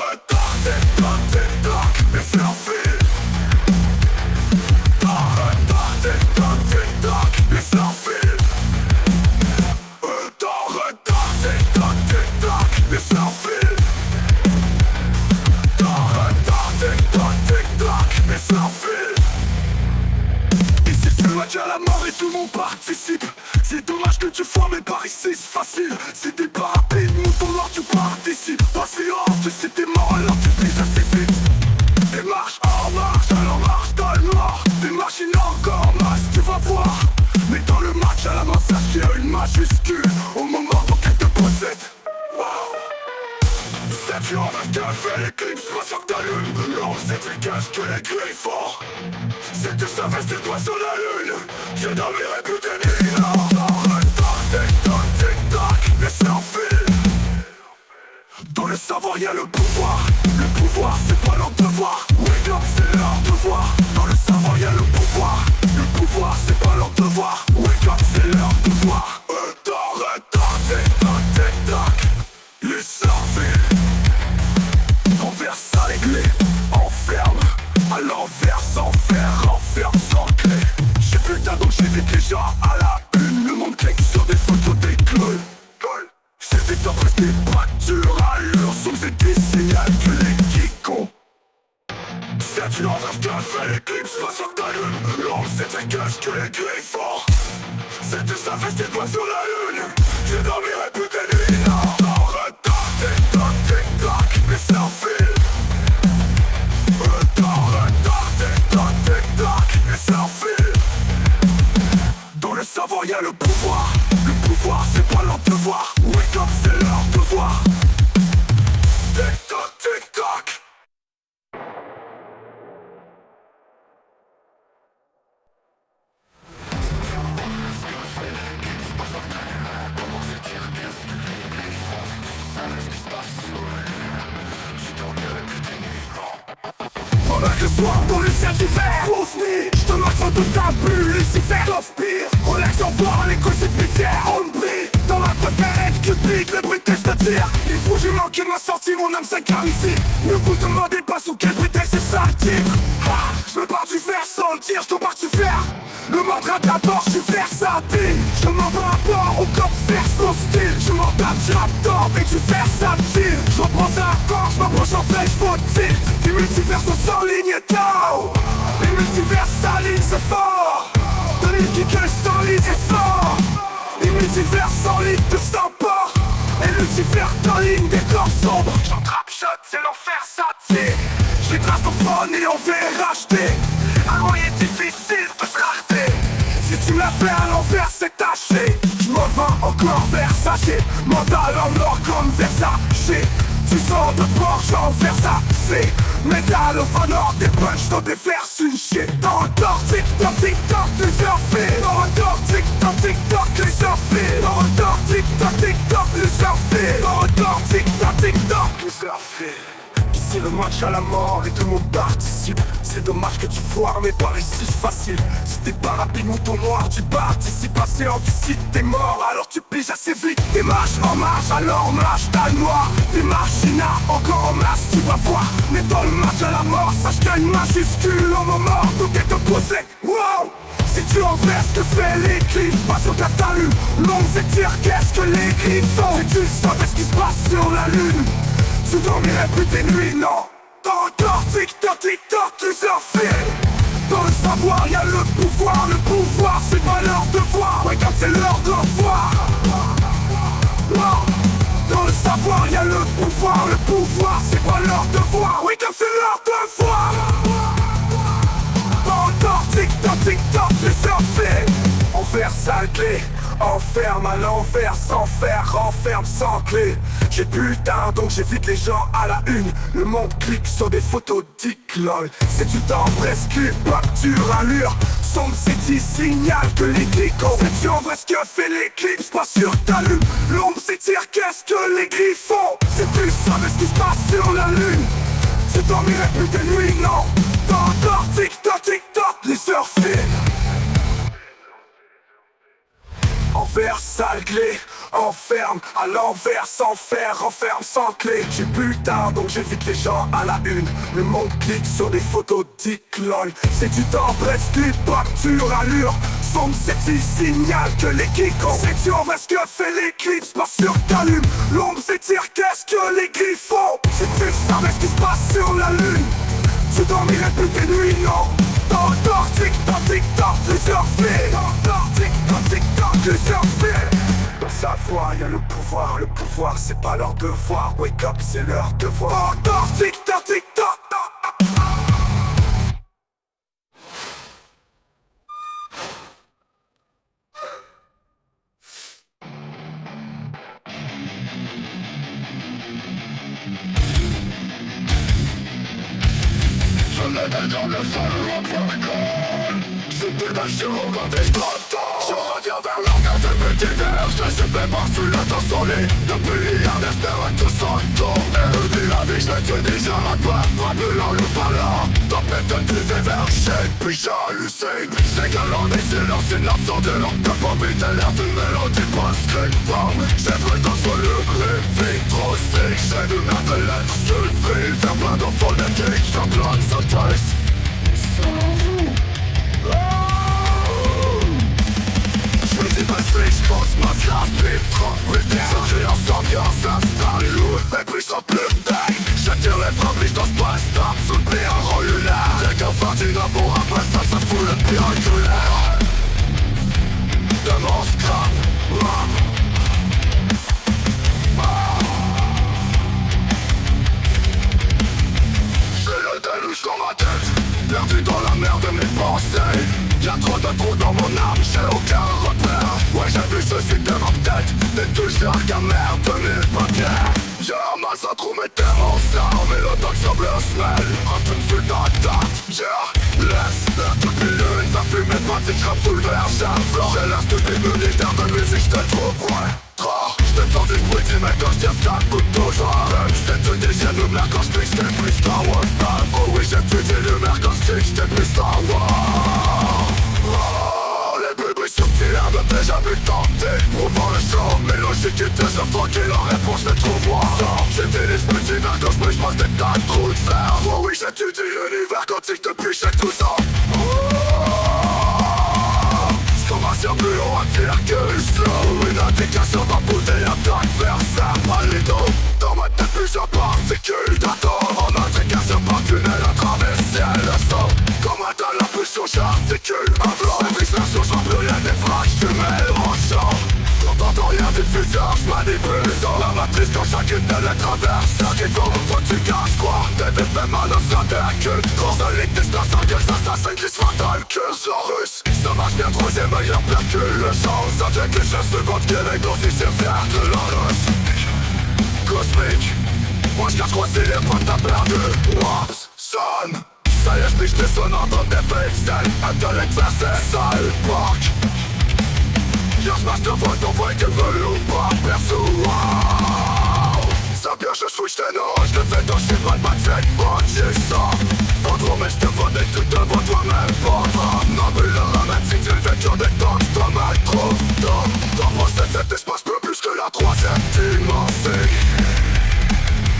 mais c'est un fil. Retard, mais c'est un fil. Mais c'est un fil. Mais c'est on participe. C'est dommage que tu foires mes paris, c'est facile. C'est des parapluies, mouton noir, tu participes. Patience, tu sais t'es mort, alors tu piges assez vite. Des marches en marche, alors marche dans le noir. Des machines encore masse, tu vas voir. Mais dans le match à la main, sache qu'il y a une majuscule au moment où qu'elle te possède. Wow. C'est en vache qu'elle fait l'éclipse, pas sûr que t'allumes. Non, c'est efficace que les cris forts. C'est que ça reste des doigts sur la lune. Je dormirai plus de nuit, non. Tic-tac, tic-tac, laisse l'enfile. Dans le savoir y'a le pouvoir. Le pouvoir c'est pas leur devoir. Wake up c'est leur devoir. Dans le savoir y'a le pouvoir. Le pouvoir c'est pas leur devoir. Wake up c'est leur devoir. Retard, tic-tac, tic-tac. Les cervelles. Renverse à les clés. Enferme. À l'envers sans fer. Enferme sans clé. J'ai putain donc j'évite les gens à la une. Le monde clique sur des photos des clowns. C'est des temps presque des fractures à l'heure. Sous c'est des signaux que les geekons. C'est une envers qu'elle fait l'éclipse, pas sûr que t'allumes. L'homme c'est un cache que les gris forts. C'est que ça reste des doigts sur la lune. Je dormirai plus de nuit, non. En retard, tic-tac, tic-tac, mais ça file. Retard, tic-tac, tic-tac, mais ça file. Dans le savoir y'a le pouvoir. Le pouvoir c'est pas leur devoir. Wake up c'est leur devoir. Tic-tac, tic-tac. Pendant que le soir dans le ciel d'hiver, grosse nuit, je te marche dans toute ta bulle, Lucifer, sauf pire. Relax en voir les coups c'est pitière, on brille. Dans ma préférée, Cupid, le bruit que je te tire. Il faut que j'ai manqué ma sortie, mon âme s'incarne ici. Ne vous demandez pas sous quel prétexte c'est ça le titre. Je me pars du fer sans le tir, je te pars du fer. Le mantra d'abord, je suis versatile. Je m'en par rapport au corps faire son style. Je m'en tape, je raptor, mais tu versatile. Je reprends ça à force, je m'approche en flèche, faut tilt. Les multivers sont sans ligne et tao. Les multivers s'alignent, c'est fort. De l'île qui que sans ligne, c'est fort. Les multivers sans ligne de s'emportent. Et Lucifer dans ligne des corps sombres. J'en trappe shot, c'est l'enfer, ça tire. Je les trace au phone et on fait racheter. Un moyen difficile de se racheter. Si tu me l'as fait à l'envers, c'est taché. Je m'en vends encore Versace. Mental en or comme Versace. Tu sors de Porsche en Versace. Métal au fan or des punch dans des verses une shit. Dans le door, tic-toc, tic-toc, les heures filent. Dans le door, tic-toc, tic-toc, les heures filent. Dans le door, tic-toc, tic-toc, les heures filent. Dans le door, tic-toc, tic-toc, les heures filent. Ici le match à la mort et tout le monde participe. C'est dommage que tu foires mes paris si facile. Si t'es pas rapide mouton noir, tu participes assez anticipes. T'es mort alors tu piges assez vite. Des marches en marche alors marche t'as le noir. Des machines encore en masse tu vas voir. Mais dans le match à la mort sache qu'il y a une majuscule au moment où t'es opposé. Wow. Si tu renverses que fait l'éclipse, pas sur ta lune. L'ombre s'étire, qu'est-ce que les griffes font? Si tu savais ce qui se passe sur la lune, tu dormirais plus tes nuits, non. Dans le corps, tic-toc, tic-toc, les heures filent. Dans le savoir, y'a le pouvoir c'est pas leur devoir. Ouais, comme c'est leur devoir. Dans le savoir, y'a le pouvoir c'est pas leur devoir. Oui, comme c'est leur devoir. Dans le corps, tic-toc, tic-toc, les heures filent. Envers sale clé, enferme à l'envers sans fer, renferme sans clé. J'ai putain donc j'évite les gens à la une. Le monde clique sur des photos d'iclol. C'est du temps presque pâture allure. Sombre c'est dit signal que les geekos. C'est en vrai ce que fait l'éclipse, pas sur ta lune. L'ombre s'étire, qu'est-ce que les griffons? C'est plus savais ce qui se passe sur la lune. Tu dormirais plus tes nuits, non. Dans le corps, tic-toc, tic-toc, les heures filent. Envers sale clé, enferme à l'envers sans fer, renferme sans clé. J'ai putain donc j'évite les gens à la une. Le monde clique sur des photos d'iclol. C'est du temps presque pâture allure. Sombre c'est il signal que les geekos. C'est tu en vrai ce que fait l'éclipse, pas sur ta lune. L'ombre s'étire, qu'est-ce que les griffes font? Si tu savais ce qui se passe sur la lune, tu dormirais plus tes nuits, non. Dans le door, tic-toc, tic-toc, les heures filent. Dans le door, tic-toc. désertés. Dans sa voix y'a le pouvoir c'est pas leur devoir. Wake up c'est leur devoir. Tic tac tic tac. Je m'étais dans le sol rock. C'était pas chaud quand des printemps. Je reviens vers l'organe de multivers. Je sais pas sous la tension. Depuis hier d'espérer tout sans temps. Et la vie je l'ai déjà la peur. Rappelant le parlant. Tempête de multivers. Puis j'hallucine. C'est que l'on est silence. Une absence de l'ordre. De pommer de l'air d'une mélodie post-script. J'ai pris dans ce lieu. Vie trop sick. J'ai du merde de l'être sulfide. Faire plein de phonétiques. Faire plein de synthèse. J'pose ma classe, pipe, trop putain. J'ai ambiance s'installe lourd. Et puis sans plus dingue. J'attire les fabriques dans ce passe-temps. Sous le pied en rouleur. Dès qu'un fatigant pour après ça fout le pied en douleur. De mon scrap. J'ai le déluge dans ma tête. Perdu dans la mer de mes pensées. Y'a trop de trous dans mon âme, j'ai aucun repère. Ouais j'ai vu ceci de ma tête. Des touches qu'un merde de mille papiers. J'ai ramassé un trou mais tellement sale. Mais le doc semble un smell. Un peu de feu dans la tête. J'ai laisse la toute lune. Ça fume mes pratiques, j'rappe sous le verre. J'ai un flanc. J'ai l'air de des militaires de musique, j'te trouve ouais. Trop, j'te tends des bruits, dis mec quand j'tire ça coûte toujours. J't'ai tué des chiens de mer quand j't'ai plus Star Wars. Oh oui j'ai tué des lumières quand j't'ai plus Star Wars. Les bébés subtils avaient déjà pu tenter. Prouvant le show, mais logique et désert tranquille. En réponse les trouvoirs. J'utilise multivers quand j'bouge, j'passe des tas de trous de fer. Oh oui j'étudie l'univers quantique depuis j'ai 12 ans. J'commence à plus haut à dire que le slow. Une indication d'un bouteille à d'adversaire. Valido, dans ma tête plusieurs particules d'atomes. En indication par tunnel à travers ciel le son. Comme un talent pulsion j'articule un blanc. Et vice-versa j'en plus rien des frages. Tu mets en champ. Quand t'entends rien des fuseurs j'manipule dans la matrice quand chacune de les traverse. J'arrive au moment où tu casses quoi. Des même à l'os d'intercule. Dans un lit destin sanguin s'assassin qui se fatale que russe. Ça marche bien troisième œil en percule le chance. Avec les gestes de contre qui est aussi c'est fier de l'anus. Cosmique. Moi j'cache quoi c'est les potes t'as perdu. Waps, son. Ça y est j'piche des sonnants dans des pixels. Intellect verset sale park. Yo j'marche devant ton voix que veulent ou pas perso. Ça bien je switch tes noms. J'te fais ton shit mal pas de cette bonne j'ai ça. Pas trop mais j'te vonnais tout devant toi-même. Pas grave, non mais le ramène si tu le fais sur des temps. J't'en mets trop dans mon cet espace peu plus que la troisième dimension.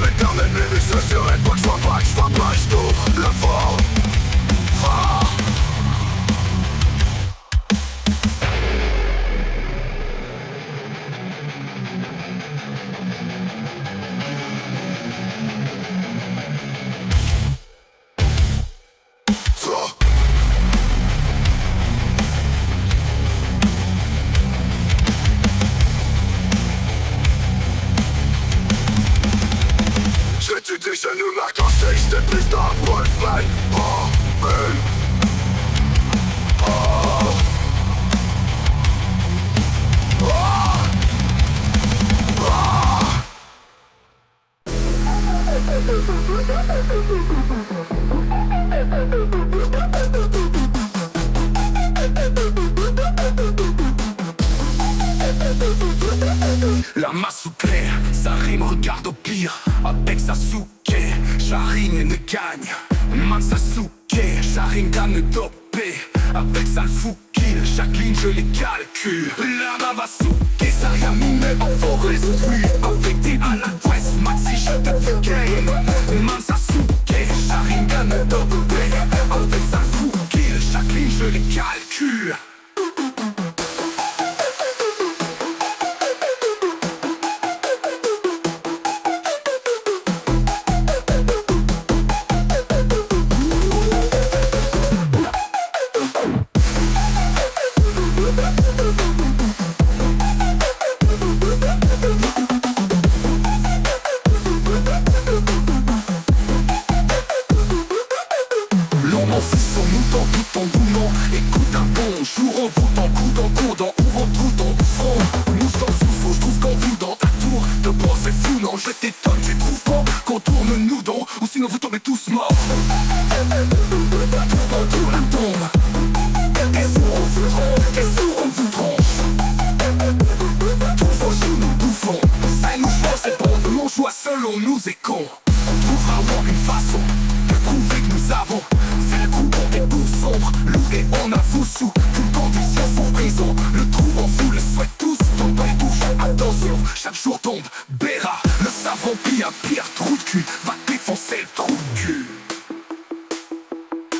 L'éternel lyrique se serait pas que j'vois pas, j't'ouvre le fort. J'étudie chez nous la quand j't'ai plus dans Wolfman. Oh, oh. La masse sous clair, ça rime, regarde au pire. Avec Sasuke, Sharin ne gagne. Man Sasuke, Sharin gagne dopé. Avec Salfouki, chaque ligne je les calcule. La Mavasuke, ça rien mine en foresterie. Avec des à l'ouest, Maxi je te fais game. Man Sasuke, Sharin gagne dopé. Avec Salfouki, chaque ligne je les calcule. jour en voûtant, coup dans cordon ou en trou dans le front. Mouche dans le sous-faux, je trouve qu'en vous dans ta tour de boss c'est fou, non je t'étonne, tu trouves pas qu'on tourne nous dans, ou sinon vous tombez tous morts. Tout dans tout la tombe. Et sourd on vous tranche. Tout vos joues nous bouffons. Ça nous change, c'est bon, on joue seul, on nous est con. On trouvera alors une façon de prouver que nous avons fait le coup pour des bouts sombres. Loué, on avoue sous toute condition pour prison. Le trou on vous le souhaite tous, tombe dans les touches. Attention, chaque jour tombe Béra. Le savant pis un pire trou de cul va défoncer le trou de cul.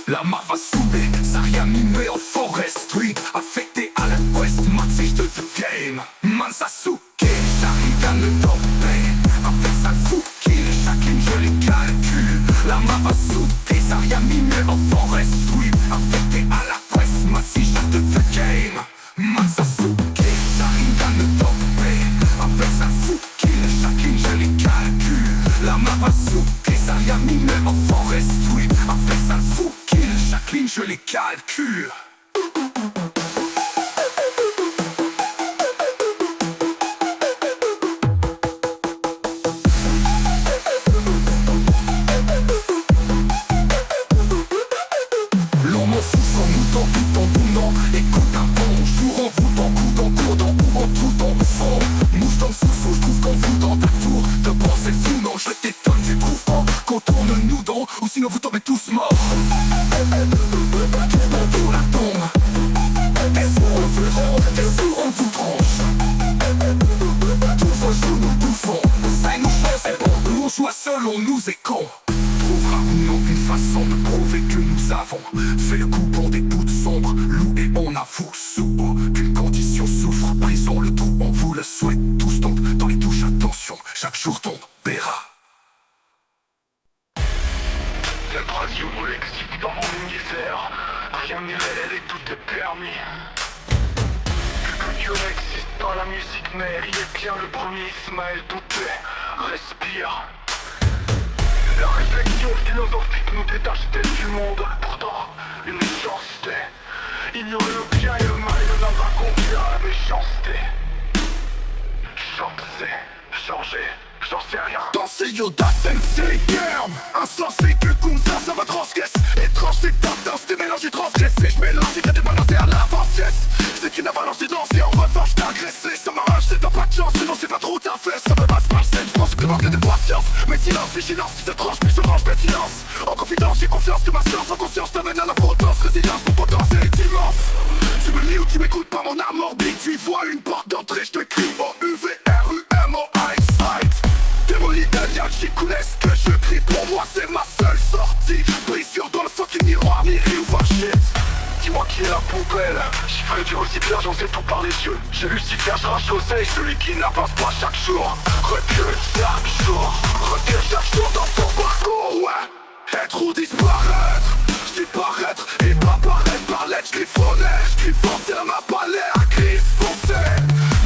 La main va souder, ça rien mimé en forest street. Affecté à la quest, max de the game. Man Sasuke, j'arrive à le topper. Avec sa fouki, chacune je les calcule. La main va souder, ça rien mimé en forest street. Affecté à la quest, max de the game. Man Sasuke, j'arrive à le topper. Avec sa fouki, chacune je les calcule. La main va souder, ça rien mimé en forest street. Avec sa fouki, chaque ligne je les calcule. L'on m'en fout sans mouton tout en bounant. Écoute un bon jour en voûtant, coup dans cordon ou en tout dans le fond. Mouche dans le sous-faux, je trouve qu'en vous dans ta tour de bord c'est fou, non je t'étonne, tu trouves pas qu'on tourne nous dans, ou sinon vous tombez tous morts. Tout dans tout la tombe. Et sourd on vous tranche. Tous vos joues nous bouffons. Ça nous change, c'est bon, on joue seul, on nous est con. Trouvera-nous une façon de prouver que nous avons fait le coup pour des bouts sombres. Loué, on avoue sous qu'une condition souffre. Prison, le trou, on vous le souhaite. Tous tombent dans les touches, attention, chaque jour tombe Béra. La radio lexique dans mon univers. Rien n'est réel et tout est permis. Que Dieu existe dans la musique mère, il est bien le premier Ismaël douté. Respire. La réflexion philosophique nous détachetait du monde. Pourtant, une méchanceté. Ignorer le bien et le mal, il n'en va conduire à la méchanceté. Changer, j'en sais rien. Danser Yoda Sensei Germ. Insensé que Kunza ça va transgresse. Étrange c'est ta danse, t'es mélangé transgressé. J'mélange et t'es balancé à l'avancesse. C'est qu'une avalanche de danse et en revanche t'as agressé. Ça m'arrache, c'est t'as pas de chance, sinon c'est pas trop ta fesse. Ça me passe par scène, j'pense que manque de patience. Mais silence, vigilance, si ça tranche, puis je range, mais silence. En confidence, j'ai confiance que ma science en conscience t'amène à la potence. Résilience, mon potentiel est immense. Tu me lis ou tu m'écoutes pas mon âme morbide. Tu y vois une porte d'entrée, je te crie O-U-V-R-U-M-O-A-X-I-T. Démolie d'Aliagicoulès que je crie, pour moi c'est ma seule sortie. Brisure dans le fucking miroir, miri ou fuck shit. Dis-moi qui est la poubelle. Chiffre du recyclage, on sait tout par les yeux. J'ai Lucifer, je rage l'oseille, celui qui n'avance pas chaque jour. Recule chaque jour, recule chaque jour dans ton parcours, ouais. Être ou disparaître, je dis paraître et pas paraître par l'être, je griffonais. Je griffonne, c'est la map à l'air, grise foncée.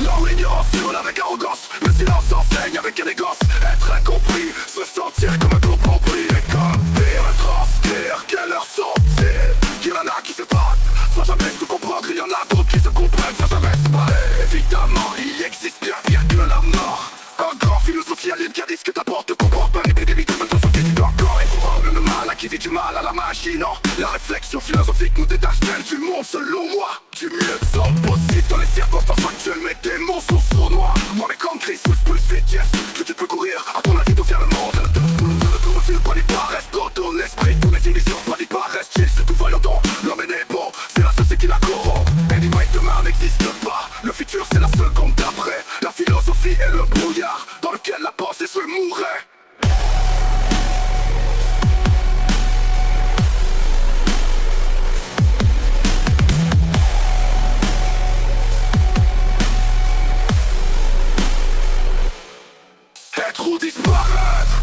Non, l'ignorance hurle avec arrogance, le silence enseigne avec élégance. Être incompris, se sentir comme un gros rempli. Et comme pire, transcrire, quelle heure sont-ils? Qu'il y en a qui se battent, sans jamais tout comprendre. Il y en a d'autres qui se comprennent sans jamais se parler. Évidemment, il existe bien pire que la mort. Un grand philosophie alien qui a dit ce que t'apporte, te comporte pas une épidémie de maintenant sortie du corps. Et pour rendre le mal à qui vit du mal à la magie, non. La réflexion philosophique nous détache-t-elle du monde selon moi? Du mieux de son possible dans les circonstances actuelles, mes démons sont sournois. Moi mais comme Chris, pousse plus vite, yes. Que tu peux courir, à ton avis d'où vient le monde. Le fil pas les paresse, dans ton esprit, tous les illusions pas les paresse. Chill, c'est tout voyant dans l'homme est bon, c'est la seule qui la corrompt. Anyway, demain n'existe pas, le futur c'est la seconde d'après. La philosophie est le brouillard dans lequel la pensée se mourait. Être ou disparaître.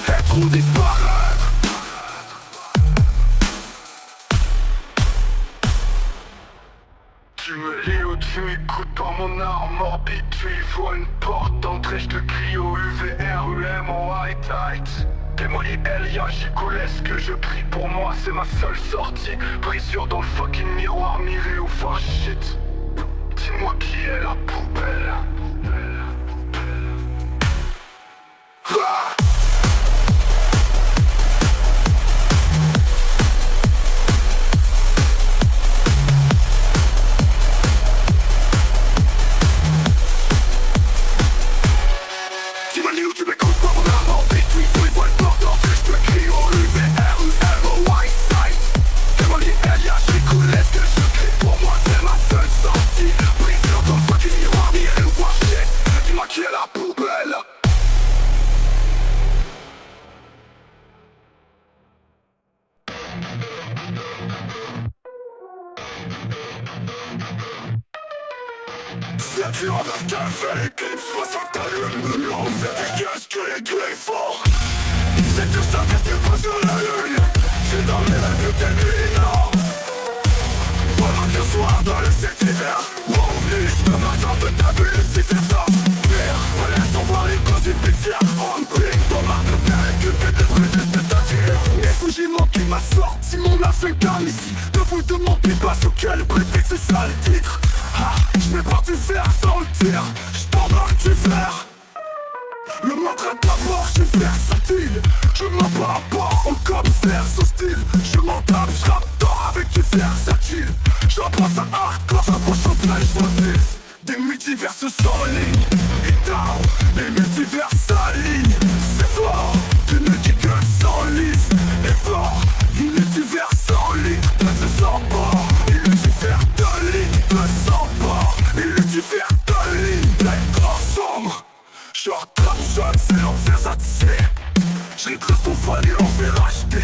Être ou disparaître. Tu me lis ou tu m'écoutes par mon arme morbide. Tu y vois une porte d'entrée, je te crie au UVR, UM, en white light. Démolie Elia, ce que je prie pour moi, c'est ma seule sortie. Brisure dans le fucking miroir, miré ou fin shit. Dis-moi qui est la poubelle. Ah! C'est dur avec qu'un fait l'équipe 60 allumes. On fait des gaz que les gars forts. C'est tout ça que tu pas sur la lune. J'ai dormi la nuit des nuits, non. Pendant que le soir dans le cet hiver revenu, le matin de ta bulle, c'était top. Pire, on laisse voir les causes du pitié. On brille, ton marque de fer récupéré de brûler de ta tire. Et Fujimon qui m'a sorti mon Africain ici. Ne vous demandez pas sur quel prétexte c'est ça le titre. Ah, je vais pas du fer sans le tir, je t'embarque du fer. Le montre de la mort, je suis versatile. Je m'en bats pas en commissaire hostile. Je m'en tape, je rappe tort avec du versatile. J'en pense à hardcore, j'approche en plein, je des multivers sans ligne. Et down, les multivers s'alignent. C'est fort, tu ne dis que sans lisse. Et fort, les multivers sans ligne. Ne sens pas, et multivers de ligne. Ne sens pas, et multivers de ligne. D'être ensemble, je rattrape jeune, c'est l'enfer, ça te sait. Je rétrécis ton fan et l'enfer acheté.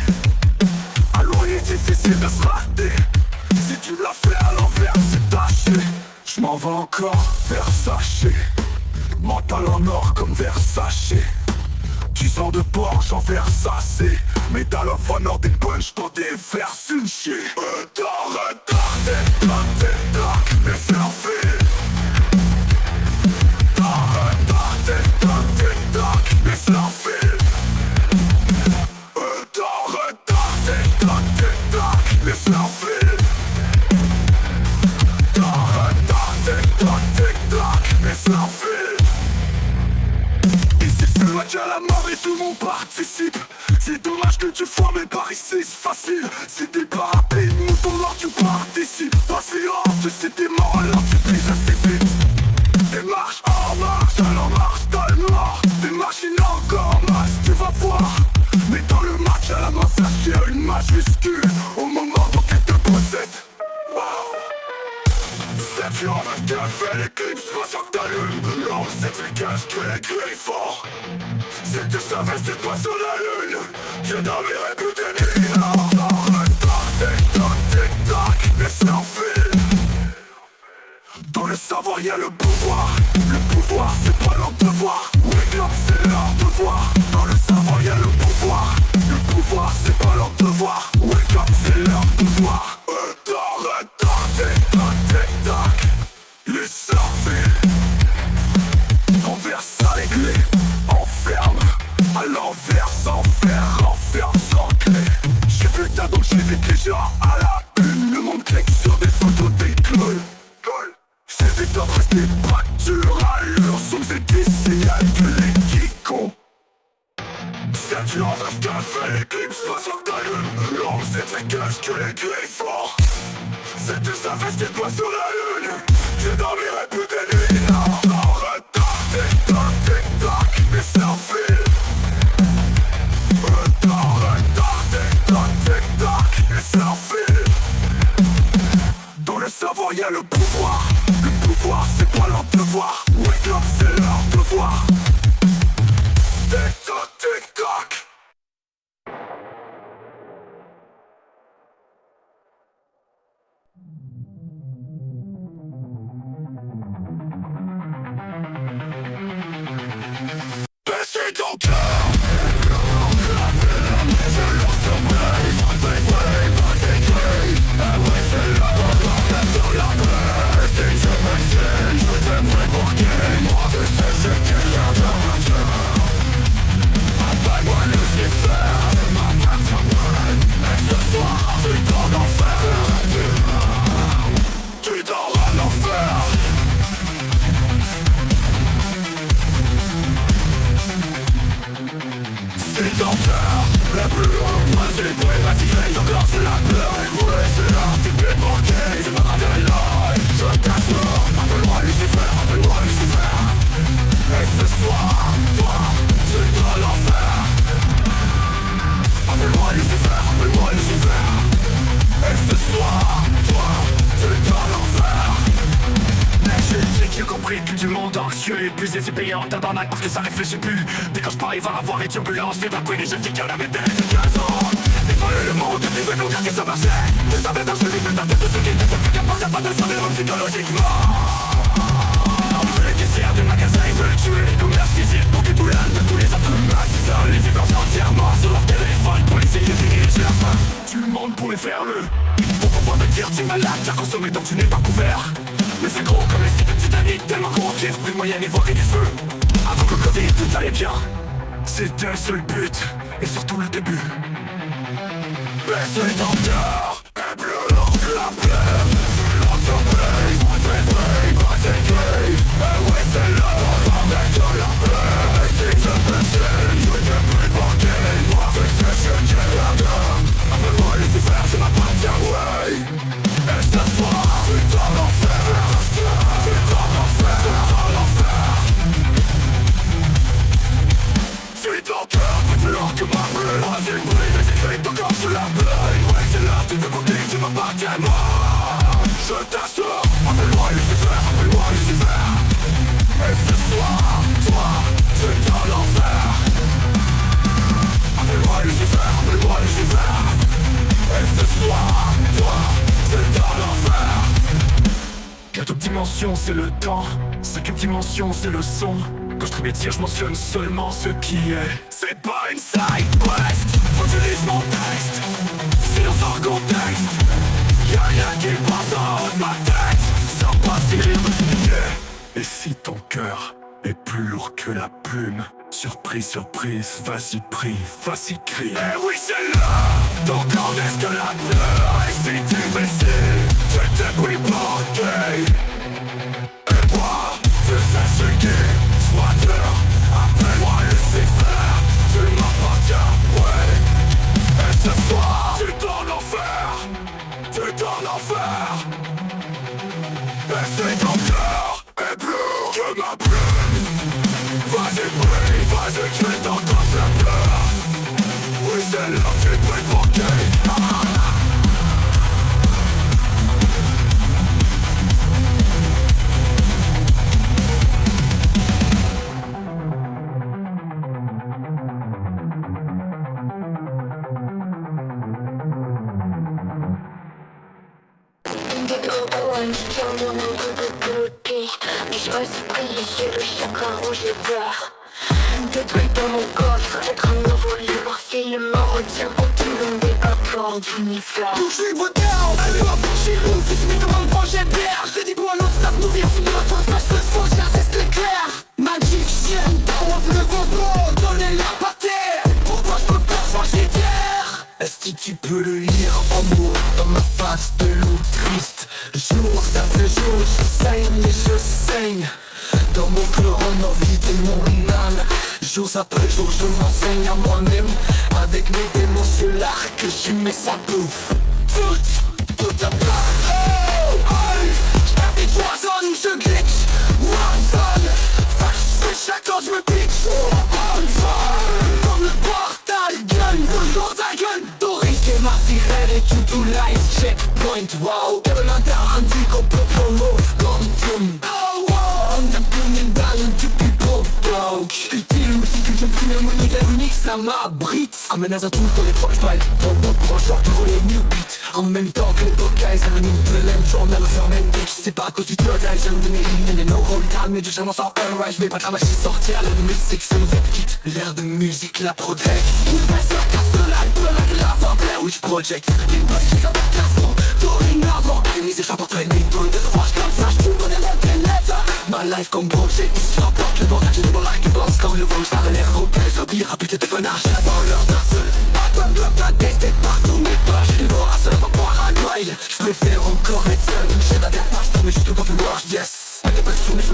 Alors il est difficile de se rater. Si tu l'as fait à l'envers, c'est taché. Je m'en vais encore vers Saché. Mental en or comme Versace. 10 ans de Porsche en Versace. Medal of Honor des punch dans des vers sunchés. Retard, mais c'est un fait. Mais c'est un fait. Mais c'est un fait. Mais c'est un fait. Ici c'est le match à la mort et tout le monde participe. C'est dommage que tu foires mais par ici c'est facile. C'est des parapluies, mouton mort tu participes. Patience, tu sais t'es mort alors tu plies assez vite. Démarche en marche, alors marche dans le noir. Démarche il a encore masse, tu vas voir. Mais dans le match à la main sachez une majuscule. Au moment où tu te possèdes. Wow. C'est dur avec qu'un fait l'éclipse, 60 allumes. Non, c'est efficace que les cris forts. C'est que ça reste des doigts sur la lune. Je dormirai plus de nuit. Tic-tac, mais c'est un fil. Dans le savoir y'a le pouvoir. Le pouvoir c'est pas leur devoir. Wake up c'est leur devoir. Dans le savoir y'a le pouvoir. Le pouvoir c'est pas leur devoir. Wake up c'est leur devoir. Tic-tac, les surveille. Renverse à les clés. Enferme, à l'envers sans fer. Enferme sans clé. J'suis putain donc j'ai vécu genre à la une. Le monde clique sur des photos des clowns. C'est des temps restés pas durs à l'heure. Sous des d'ici avec les geekons. C'est dur avec qu'un fait l'éclipse 60 allumes. Non, c'est très cash que les gars forts. C'est tout ça reste des doigts sur la lune. Je dormirai plus de nuit. Non, retard, tic-tac, mais c'est un fil. Retard, tic-tac, mais c'est un fil. Dans le savoir y'a le pouvoir. Le pouvoir c'est pas leur devoir. Wake up c'est leur devoir. Tic-tac, tic-tac. Baissez ton cœur. C'est leur sommeil. C'est la sur la paix. Si je m'excelle, je t'aimerais pour qui. Moi je sais ce qu'il y a. tempère, la plus haute, moi c'est les bruits, vas-y, veille, encore c'est la peur. Et ouais, c'est là, t'es plus manqué, c'est ma radio est là. Je t'assure, appelle-moi Lucifer, appelle-moi Lucifer. Et ce soir, toi, tu dois l'enfer. Appelle-moi Lucifer, appelle-moi Lucifer. Et ce soir, toi, tu dois l'enfer. J'ai compris que du monde anxieux épuisé c'est payant tabarnak parce que ça réfléchit plus. Dès quand je pars il va avoir des turbulences. J'ai pas pris les jeunes qui gueulent à mes têtes de 15 ans. Défendre le monde, tu veux nous dire que ça marchait. Tu savais dans celui de ta tête de ceux qui n'étaient plus capables. Y'a pas de sang psychologiquement. On veut les caissières du magasin, ils veulent tuer les commerces physiques pour que tout l'âne de tous les êtres humains. C'est ça, les vivants entièrement sur leur téléphone pour essayer de diriger la fin. Tout le monde pourrait faire le. Pour pouvoir me dire tu es malade, t'as consommé donc tu n'es pas couvert. Mais c'est gros comme les sites de Titanic, tellement gros qu'il y a plus de moyen d'évoquer du feu. Avant que le Covid tout allait bien, c'était un seul but, et surtout le début. Baisse ton cœur, et pleure la plaie. L'entreprise, et ouais c'est là, avec de la paix. Et si je baissais, je n'étais plus porté. Moi avec ce que j'ai la gomme. Appelle-moi Lucifer, je m'appartiens, ouais. Et ce soir, tu dois l'enfer. Tu dois l'enfer, tu dois l'enfer. Suis ton cœur, plus lent que ma pluie. Vas-y, brille, les écrits, ton corps sous la pluie. Ouais, c'est là, tu veux goûter, tu m'appartiens, moi. Je t'assure, appelle-moi Lucifer, appelle-moi Lucifer. Et ce soir, toi, tu dois l'enfer. Appelle-moi Lucifer, appelle-moi Lucifer. Et ce soir, toi, tu dois l'enfer. Quatrième dimension c'est le temps, cinquième dimension c'est le son. Quand je trie mes tirs je mentionne seulement ce qui est. C'est pas une side quest, faut que tu lises mon texte. Silence hors contexte, y'a rien qui passe en haut de ma tête. Sans pas si rire me signer. Et si ton cœur est plus lourd que la plume, surprise, surprise, vas-y prie, vas-y crie. Et oui c'est là, ton corps d'escalateur. Et si tu baissais, je t'ai pris porté. Et moi, je sais ce qu'est squatter. Appelle-moi Lucifer, tu m'appartiens, ouais. Et ce soir, tu dois l'enfer, tu dois l'enfer. Et si ton cœur est plus lourd que ma plume, vas-y brille, vas-y crie dans ta fleur. Oui c'est là que tu peux te porter. Je reste privilégié, le chakra rouge et vert. Des trucs dans mon coffre, être un nouveau libre. Film m'en retient pour tout le monde des accords d'univers. Je suis down, allez hop, chez nous, fils mais comme un projet d'air. Je dis pour un autre staff, nous vient finir notre face, le faux, c'est clair. Magicien, on veut le bobo, donnez-la par terre. Pourquoi je peux pas changer d'air? Est-ce que tu peux le lire en mots dans ma face de loup triste? Jour après jour, je saigne et je saigne. Dans mon cœur en envie de mon âme. Jour après jour, je m'enseigne à moi-même. Avec mes démons sur l'arc, j'y mets sa bouffe. Tout à plat. Oh, oh, j'avais poison, je glitch. Watson, fâche, chaque quand je me pitch. Oh, comme le portal gun, dans ta gueule. Dorique et Martirel et tout life checkpoint. Wow, Terminator, Andy, complot, promo, Quantum. Oh, wow, on a plein une balle du people dog. Utile, musique que je prie, un univers unique, ça m'abrite. Amène à tout dans les proches vibes, dans mon proche, genre tous les new beats. En même temps que les podcasts, un nous de l'aime, journal, fermé, bitch. C'est pas à cause du third eye, j'aime donner une et no roll time. Mais déjà, m'en sors un ride, je vais pas travailler, sortir à la musique, c'est une quitte. L'air de musique la protège. Une personne casse de la gueule, la fin, Blair Witch Project. Une bonne shit dans ta classe, dorénavant. Mise et j'apporte une tonne de roche comme ça, j't'ouvre des lettres. Ma life comme projet, je rapporte le bordage, j'ai des balles qui bossent. Quand le vent, j'parle l'air ropé, j'oblige, putain de connard, j'ai dans leur darcel. Pas comme bloc, la tête, partout, mais pas, j'ai des bords à seul, pas paranoïde. J'préfère encore être seul, j'ai la dernière page, mais j'suis tout quand tu marches, yes. Y'a pas de sous, mais je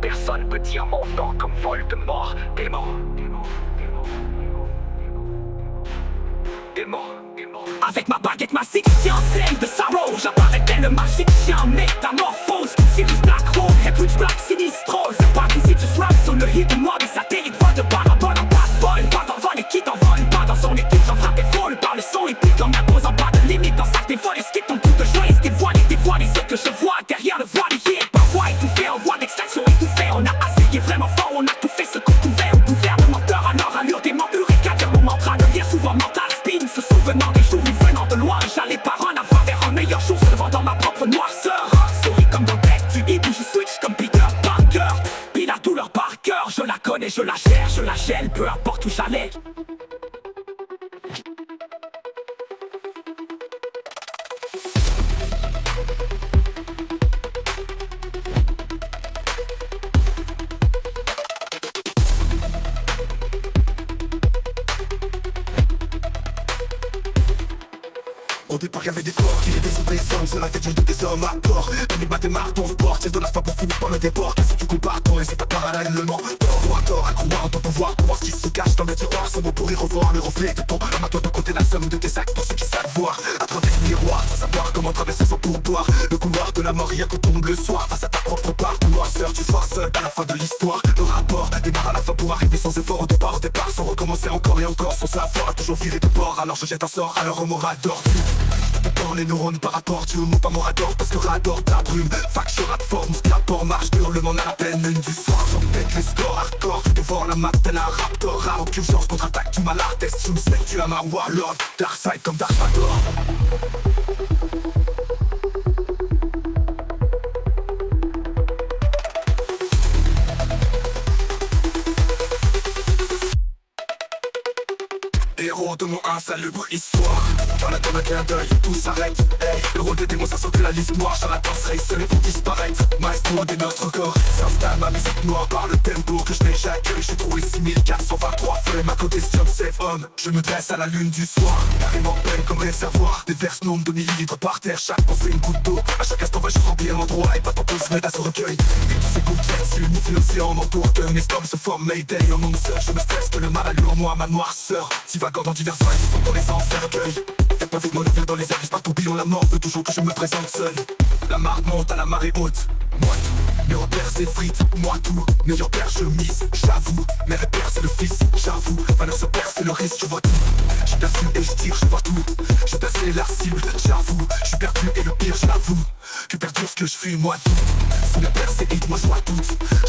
Personne peut dire mon nom comme Voldemort. Démon. Avec ma baguette magique, celle de Sorrow, j'apparais tel le magicien métamorphose. Sirius Blackrobe, Hedwig Black Sinistro. C'est pas si tu swap sur le hit de moi, des satellites vol de parabole en pas de bol. Pas d'envol et qui t'envole, pas dans son équipe, j'en frappe et folle. Par le son et puis dans ma pose en pas de limite. Dans ça dévoile, ce qui ton coup de joie, ce qui dévoile les yeux que je vois derrière le voile. Parfois étouffé en voie d'extraction étouffée. On a essayé vraiment fort, on a tout fait ce qu'on pouvait. Au gouvernementeur, alors allure des mentures et qu'à dire mon mantra de lien souvent mental spin. Se souvenant des jours où venant de loin, j'allais par en avant vers un meilleur jour, se devant dans ma propre noirceur. Souris comme dans Deck du hit où je switch comme Peter Parker. Puis la douleur par cœur, je la connais, je la gère, je la gèle, peu importe où j'allais. Au départ y'avait des corps qui étaient sous des hommes. C'est la fête de des hommes à tort. Tony bat démarre ton sport, c'est de la foi pour finir par le déport. Si tu compares ton et c'est pas parallèlement. Tort à croire en ton pouvoir, pour voir ce qui se cache dans le tiroir. Sans mots pour y revoir le reflet de ton homme à toi de côté la somme de tes actes pour ceux qui savent voir. À travers le miroir, sans savoir comment traverser son pourboire. Le couloir de la mort, rien que tombe le soir. Face à ta propre part, noirceur, tu forces seul à la fin de l'histoire. Le rapport démarre à la fin pour arriver sans effort au départ, sans recommencer encore et encore. Son savoir a toujours viré de bord, alors je jette un sort à leur morador. Dans les neurones par rapport, tu mot pas morador parce que rador ta brume. Fac je rate fort, mon scalpor marche hurlement à la peine une du soir. J'en pète les scores hardcore, tu dévores la map tel un raptor. Rare que genre contre-attaque, tu m'as l'artiste, je me sais que tu as ma warlord. Darkseid comme Dark Vador. Héros de mon insalubre histoire. Dans la donne un clin d'œil, tout s'arrête. Hey, le rôle des démons, ça saute la liste noire. Charlatan serait seul et vont disparaître. Maestro de notre corps, s'installe ma musique noire. Par le tempo que je n'éjacule, j'ai trouvé 6423 feuilles. Ma condition safe homme, je me dresse à la lune du soir. Carrément pleine comme réservoir, des verses nombre de millilitres par terre. Chaque pensée une goutte d'eau, à chaque instant va je remplir l'endroit. Et pas tant se mettre à ce recueil. Et tous ces gouttes d'eau, unifient l'océan m'entoure. Qu'un estorme se forme, Mayday en monde seul. Je me stresse que le mal allure en moi, ma noirceur. Divagant dans divers vagues, ils sont dans les enfers cueil. Faites pas vite mon ouvert dans les airs, par tourbillon la mort veut toujours que je me présente seul. La marque monte à la marée haute. Moi tout, mes repères s'effritent. Moi tout, meilleur père je mise. J'avoue, mes repères c'est le fils. J'avoue, valeur se perd c'est le risque. Je vois tout, j'ai perçu et je tire, je vois tout. Je percé la cible, j'avoue. Je suis perdu et le pire je l'avoue. Que perdure ce que je fuis moi tout. Sous la percée et moi je vois tout.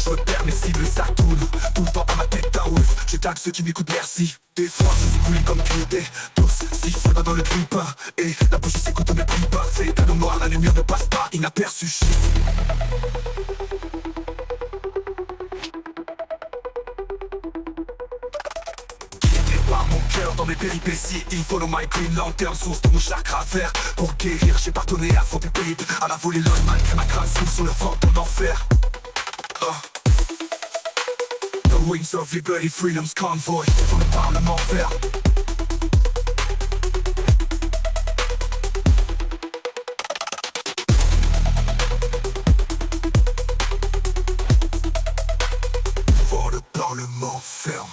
Je repère mes cibles et ça tourne. Tout le temps à ma tête un ouf. Je tag ceux qui m'écoutent merci. Des fois je suis coulé comme cuité. Tous sifflent dans le grippin. Et la bouche s'écoute mes prix pas. C'est un homme noir, la lumière ne passe pas inaperçu shit. Par mon cœur dans mes péripéties, il follow my green lantern, source de mon chakra vert. Pour guérir, j'ai pardonné à fond des pipes. À la volée l'homme malgré ma crainte s'ouvre sur le fantôme d'enfer. The wings of liberty, freedom's convoy. Dans le parlement vert. Devant le parlement ferme.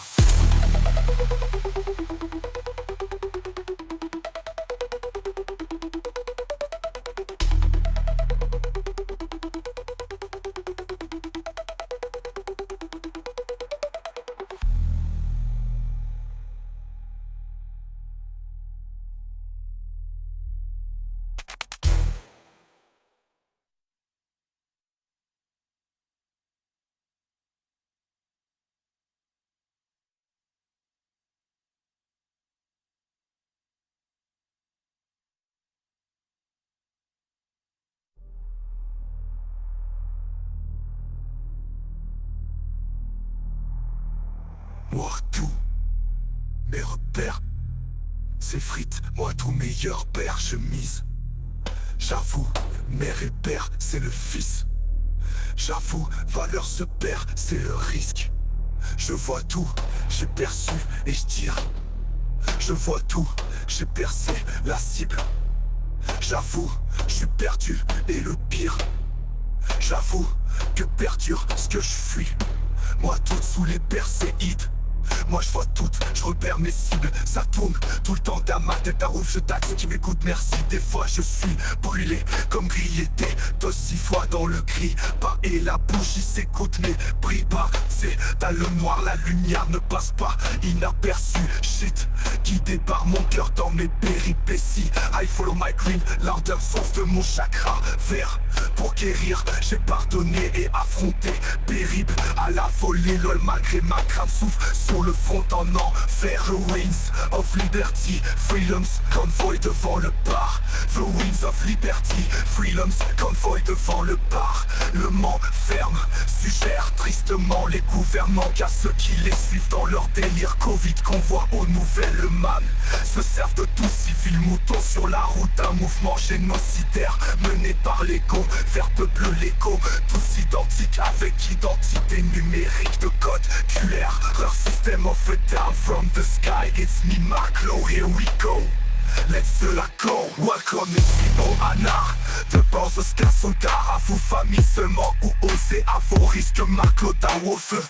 Moi tout, mes repères s'effritent, moi tout meilleur père je mise. J'avoue, mère et père c'est le fils. J'avoue, valeur se perd, c'est le risque. Je vois tout, j'ai perçu et je tire. Je vois tout, j'ai percé la cible. J'avoue, je suis perdu et le pire. J'avoue, que perdure ce que je fuis. Moi tout sous les perséides. Moi je vois tout, je repère mes cibles. Ça tourne tout le temps dans ma tête à ouf. Je taxe qui m'écoute, merci. Des fois je suis brûlé comme grillé. T'es 6 fois dans le gris. Pas et la bougie s'écoute mais brille pas. C'est dans le noir, la lumière ne passe pas inaperçu. Shit, guidé par mon cœur dans mes péripéties. I follow my green, l'ardeur source de mon chakra vert. Pour guérir, j'ai pardonné et affronté périple à la folie. Lol, malgré ma crainte souffre sur le front en enfer. The Wings of Liberty, Freedom's convoy devant le bar. The Wings of Liberty, Freedom's convoy devant le bar. Le Mans ferme, suggère tristement les gouvernants qu'à ceux qui les suivent dans leur délire Covid convoi aux nouvelles man. Se servent de tout civil mouton sur la route. Un mouvement génocidaire mené par l'ego vers peuple l'écho. Tous identiques avec identité numérique de code QR. Leur système of a down from the sky. It's me Marklo, here we go. Let's la go, welcome les people Anna. De bord Oscar Soldar à vos familles seulement. Ou oser à vos risques Marklo au feu.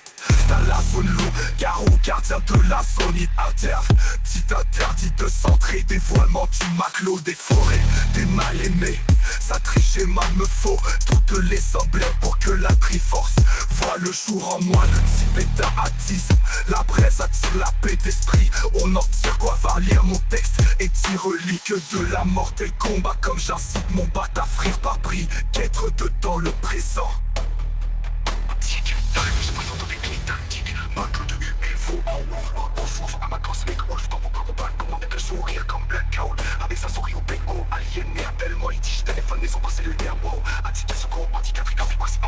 Dans la zone loup, garou gardien de la zone interne. Petit interdit de centrer, dévoilement du Marklo des forêts. Des mal aimés, ça triche et mal me faut. Toutes les emblèmes pour que la Triforce voit le jour en moi. Le Tibétain attise, la presse attire la paix d'esprit. On en tire quoi, va lire mon texte et relique de la mort et le combat. Comme j'incite mon bat à frire par prix qu'être dedans le présent. Si tu donnes, je présente avec les tactiques. Marklo de UFO en ouf, on souffre à ma cosmique wolf. Dans mon combat, comment mettre le sourire comme Black Hole. Avec sa souris au béco, aliéné tellement il dit je téléphone les ombres cellulaires. Wow, indication anticatrique en vibration.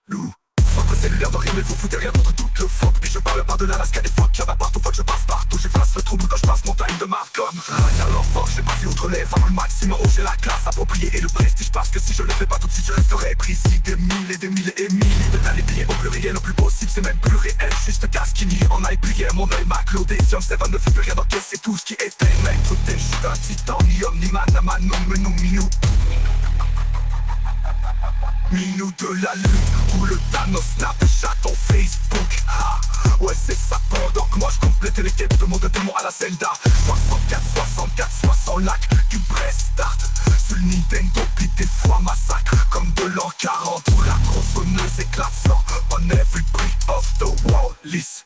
Loup, centre cellulaire de rien mais vous foutez rien contre toute le fuck. Puis je parle par de l'Alaska des fuck. Y'en a partout, fuck je passe partout. J'efface le trouble quand je passe montagne de Malcolm. Alors fuck, j'ai passé outre les femmes le maximum. Oh j'ai la classe appropriée et le prestige. Parce que si je le fais pas tout de suite je resterai pris ici. Des milliers et milliers de les plier au pluriel au plus possible. C'est même plus réel, juste Casquini en aille plié. Mon œil Marklo des Young Seven ne fait plus rien d'encaisser tout ce qui était. Mec, tout est juste un titan, ni homme, ni man, non, menou, minou. Minou de la lune, ou le Thanos Snapchat en Facebook. Ah, ouais c'est ça, pendant que moi je complétais les quêtes de mon démon à la Zelda. 64, 64, 60 lacs, du Brestart. Sur le Nintendo, puis des fois massacre. Comme de l'an 40, où la tronçonneuse éclate flanc. On every brick of the wall, lisse.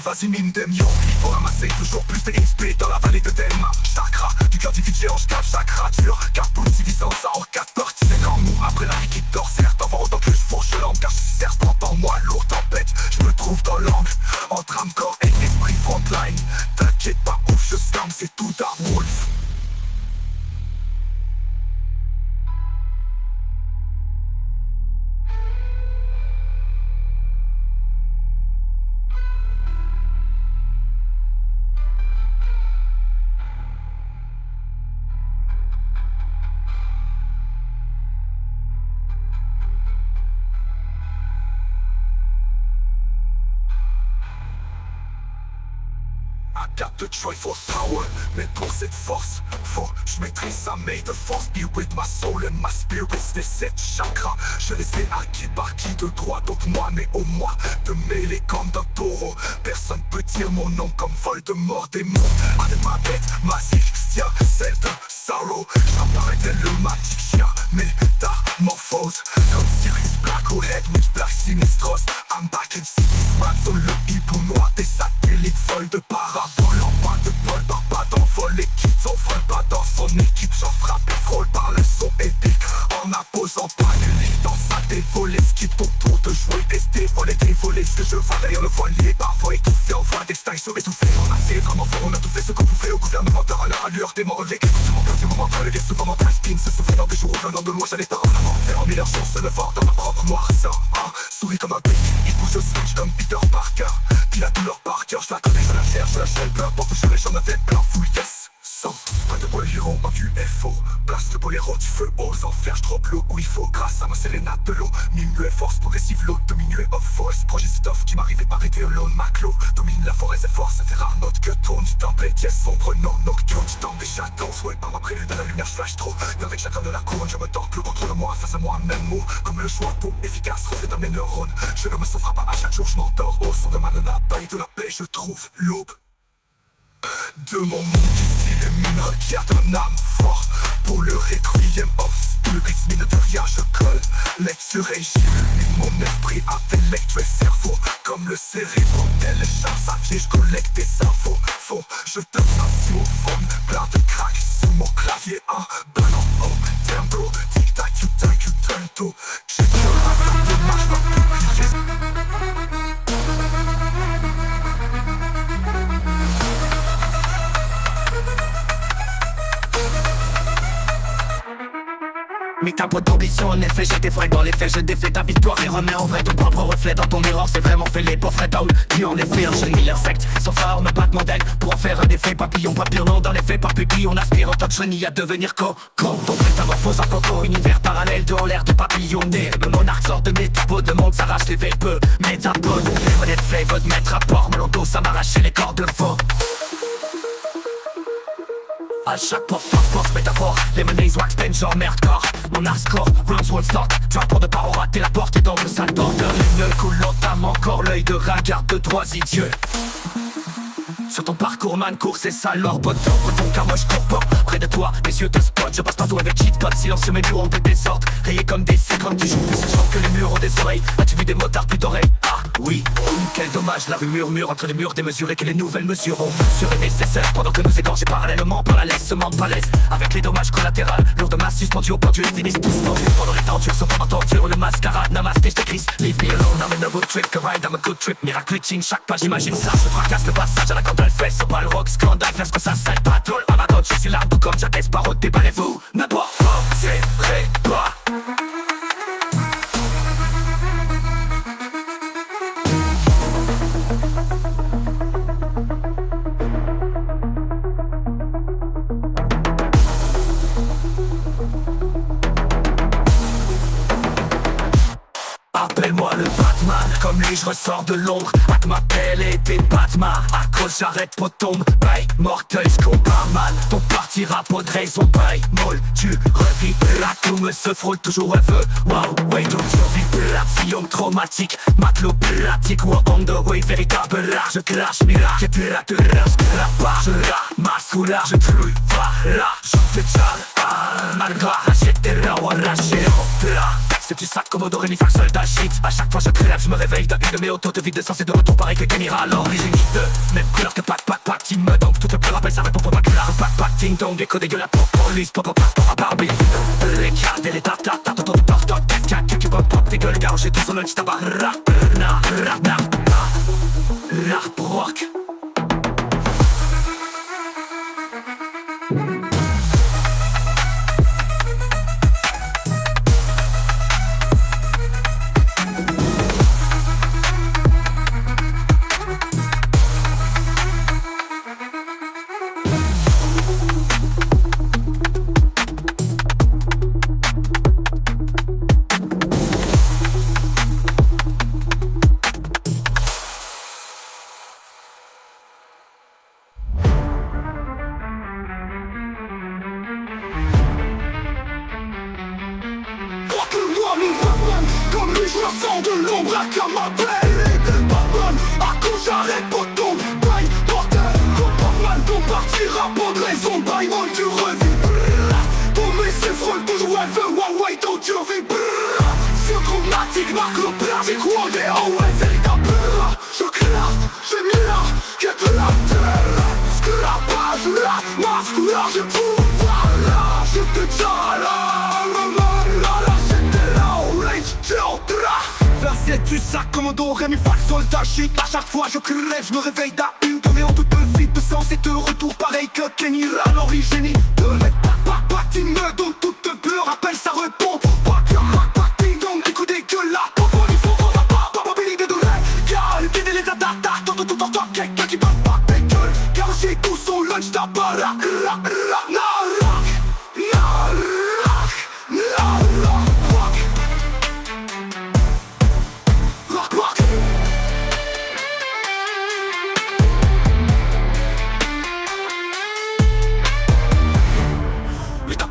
Vas-y mine des millions, il faut ramasser toujours plus de XP dans la vallée de Denma. Chakra, du cœur du vide géant, j'cave chaque rature. Carpool divisant ça en 4 parties. C'est grand mou après la liquide d'or. Certes, avant autant que je fourche l'angle. Car je suis serpent en moi, lourd tempête. Je me trouve dans l'angle, entre âme, corps et esprit frontline. T'inquiète pas, ouf, je slam, c'est tout à Wolf. De Triforce Power, mais pour cette force, faut je maîtrise sa main de force. Be with my soul and my spirit, les 7 chakras. Je les ai acquis par qui de droit, donc moi, mais au moi de mêler comme d'un taureau. Personne peut dire mon nom comme Voldemort démon. Avec ma bête, massif, celle de Sorrow. J'apparais tel le magicien, métamorphose. Comme Sirius Black au head with Black Sinistros. I'm back and see man sur le hibou noir. Des satellites folles de parabole. En point de bol, pas d'envol. L'équipe s'en vole pas dans son équipe. J'en frappe et frôle par le son épique. En imposant pas de lit dans sa dévolée. Skip ton tour de jouer, tester, voler, dévoler. Ce que je vois derrière le voilier, parfois étouffé. En voie d'extinction étouffé. On a fait vraiment fort, on a tout fait ce qu'on pouvait. Au gouvernementeur à leur allure, des morts relais. Sur mon cœur, c'est mon mental, et souvent mon time spin. Se souvenant des jours venant de loin, j'allais pas en avant. Faire en mille chances, le fort dans ma propre noirceur. Souris comme un bec, il bouge au switch comme Peter Parker. Puis la douleur par cœur, je la connais, je la cherche, je la chaîne. Peu importe où je j'en avais plein full yes. Sans pas de boléro en UFO. Place de boléro du feu aux enfers. Je drop l'eau où il faut grâce à ma sérénade de l'eau. Minuet force progressive, l'eau diminuée of force. Projet stuff qui m'arrivait par été l'aune maclo domine la forêt, c'est force, c'est rare note que tourne du temple et dièse sombre, non nocturne du temps des chatons, souhait par ma prélude à la lumière, je flash trop. Mais avec chacun de la couronne, je me tords plus contre le moi, face à moi, même mot, comme le choix pour efficace, reflet dans mes neurones. Je ne me souffre pas à chaque jour, je m'endors au son de ma nana, baille de la paix, je trouve l'aube de mon monde ici, les mines requièrent d'un âme fort. Pour le requiem of spirit, mine de rien, je colle lecture et j'illumine mon esprit intellectuel cerveau. Comme le cérébro, tel les chars à pied, je collecte des infos. Faux, je te assis au fond, plein de crack sur mon clavier. Un ballon au tempo, tic-tac, you-tac, you-turn to. J'ai peur à faire de marche, pas publier. Mais t'as pas d'ambition, en effet, j'étais vrai dans les faits. Je défais ta victoire et remets en vrai ton propre reflet dans ton miroir. C'est vraiment fait les pauvres down. Qui en effet un génie l'insecte. Sans phare, me battre mon deck pour en faire un effet papillon. Papillon dans les faits, par pupille. On aspire en tant que chenille à devenir quand ton métamorphose en coco. Univers parallèle de en l'air de papillonner. Le monarque sort de mes tapeaux de monde, s'arrache les vapeux. Métapode, les honnêtes flavor de mettre à port. Melon ça m'arrachait les cordes de faux. À chaque porte métaphore, les menaces wax pen genre merde-corps. Mon art score, rounds one start. Drop pour de pas rater la porte et dans le sale border. Une coule l'entame encore l'œil de ringard de trois idiots. Sur ton parcours man, course et sale l'or. Breton car moi je cours pas près de toi, mes yeux te spot. Je passe partout avec cheat code, silencieux mes murs ont des désordres. Rayés comme des cils, comme tu joues plus sachant que les murs ont des oreilles. As-tu vu des motards plus d'oreilles? Ah oui, quel dommage, la rue murmure entre les murs démesurés que les nouvelles mesures ont mesuré nécessaire. Pendant que nous égorger parallèlement par la laisse, se mente pas laisse. Avec les dommages collatéraux, lourds de masse suspendus au plan du finissent tous tendus. Pendant les tentures sont pendant tentures, le mascarade, namasté, je t'écris. Leave me alone, I'm in a good trip, que ride, I'm a good trip. Miracle glitching, chaque page, j'imagine ça. Je fracasse le passage à la corde, elle fait sur le rock, scandale, flasque que ça sale battle. À ma tête, je suis l'arbre comme j'atteste, parole, déballez-vous. N'importe quoi, c'est vrai, pas. Appelle-moi le Batman, comme lui je ressors de l'ombre. Hâte m'appelle et t'es Batman. À cause j'arrête pour tombe, bye, mortel, j'compare mal. Ton partira pas de raison, bye, molle, tu revis. La tout me se frôle toujours un feu. Wow, wait, donc survie platillon traumatique. Matelot platique, we're on the way, véritable là. Je clash, miracle, et puis là tu lâches. La part, je ramasse ou là, je trouille, va là. Je fais tchal, malgré j'étais là, voilà, j'ai là. C'est du sac comme Odo, Rémi, fac, soldat, shit. À chaque fois je crève, je me réveille d'un de mes autos de vie de sens et de retour pareil que Kenira à l'origine de même couleur que pack, team me donc tout le plus rappel ça répond pour ma couleur. Pack, ting dong, déco dégueulasse pour police, pop, à Barbie. Les cartes et les tatas, t'entends du port, tu pop, tes gueules, j'ai tout son lunch, tabac, l'art broc. Comme lui je ressens de l'ombre à comme ma belle. Batman, à cause j'arrête pour ton bail. Bordel, comme Batman, ton partira pas de raison. Bail, moi tu revis. Ton message frôle toujours un feu. Huawei, ton tu revis. C'est traumatique, marque le plat. J'ai croisé, oh ouais, véritable. Je claque, j'ai mis là, qu'est-ce que la terre. Ce que la page, la masque, là, je pouvoir là. Je te tiens là. Versé du sac, commando, Rémi, fac, soldat, shit. À chaque fois je crève, je me réveille d'un une tournée en toute vide de sens et de retour pareil que Kenny à l'origine. De mettre pas, tu me donnes toute peur, rappelle ça répond. Pas, ting dong, les coups dégueulasses. Pour il faut pas, Billy de douleur. Gal, guider les tatas, tout, quelqu'un qui bat pas tes gueules. Car j'ai tout son lunch d'abord,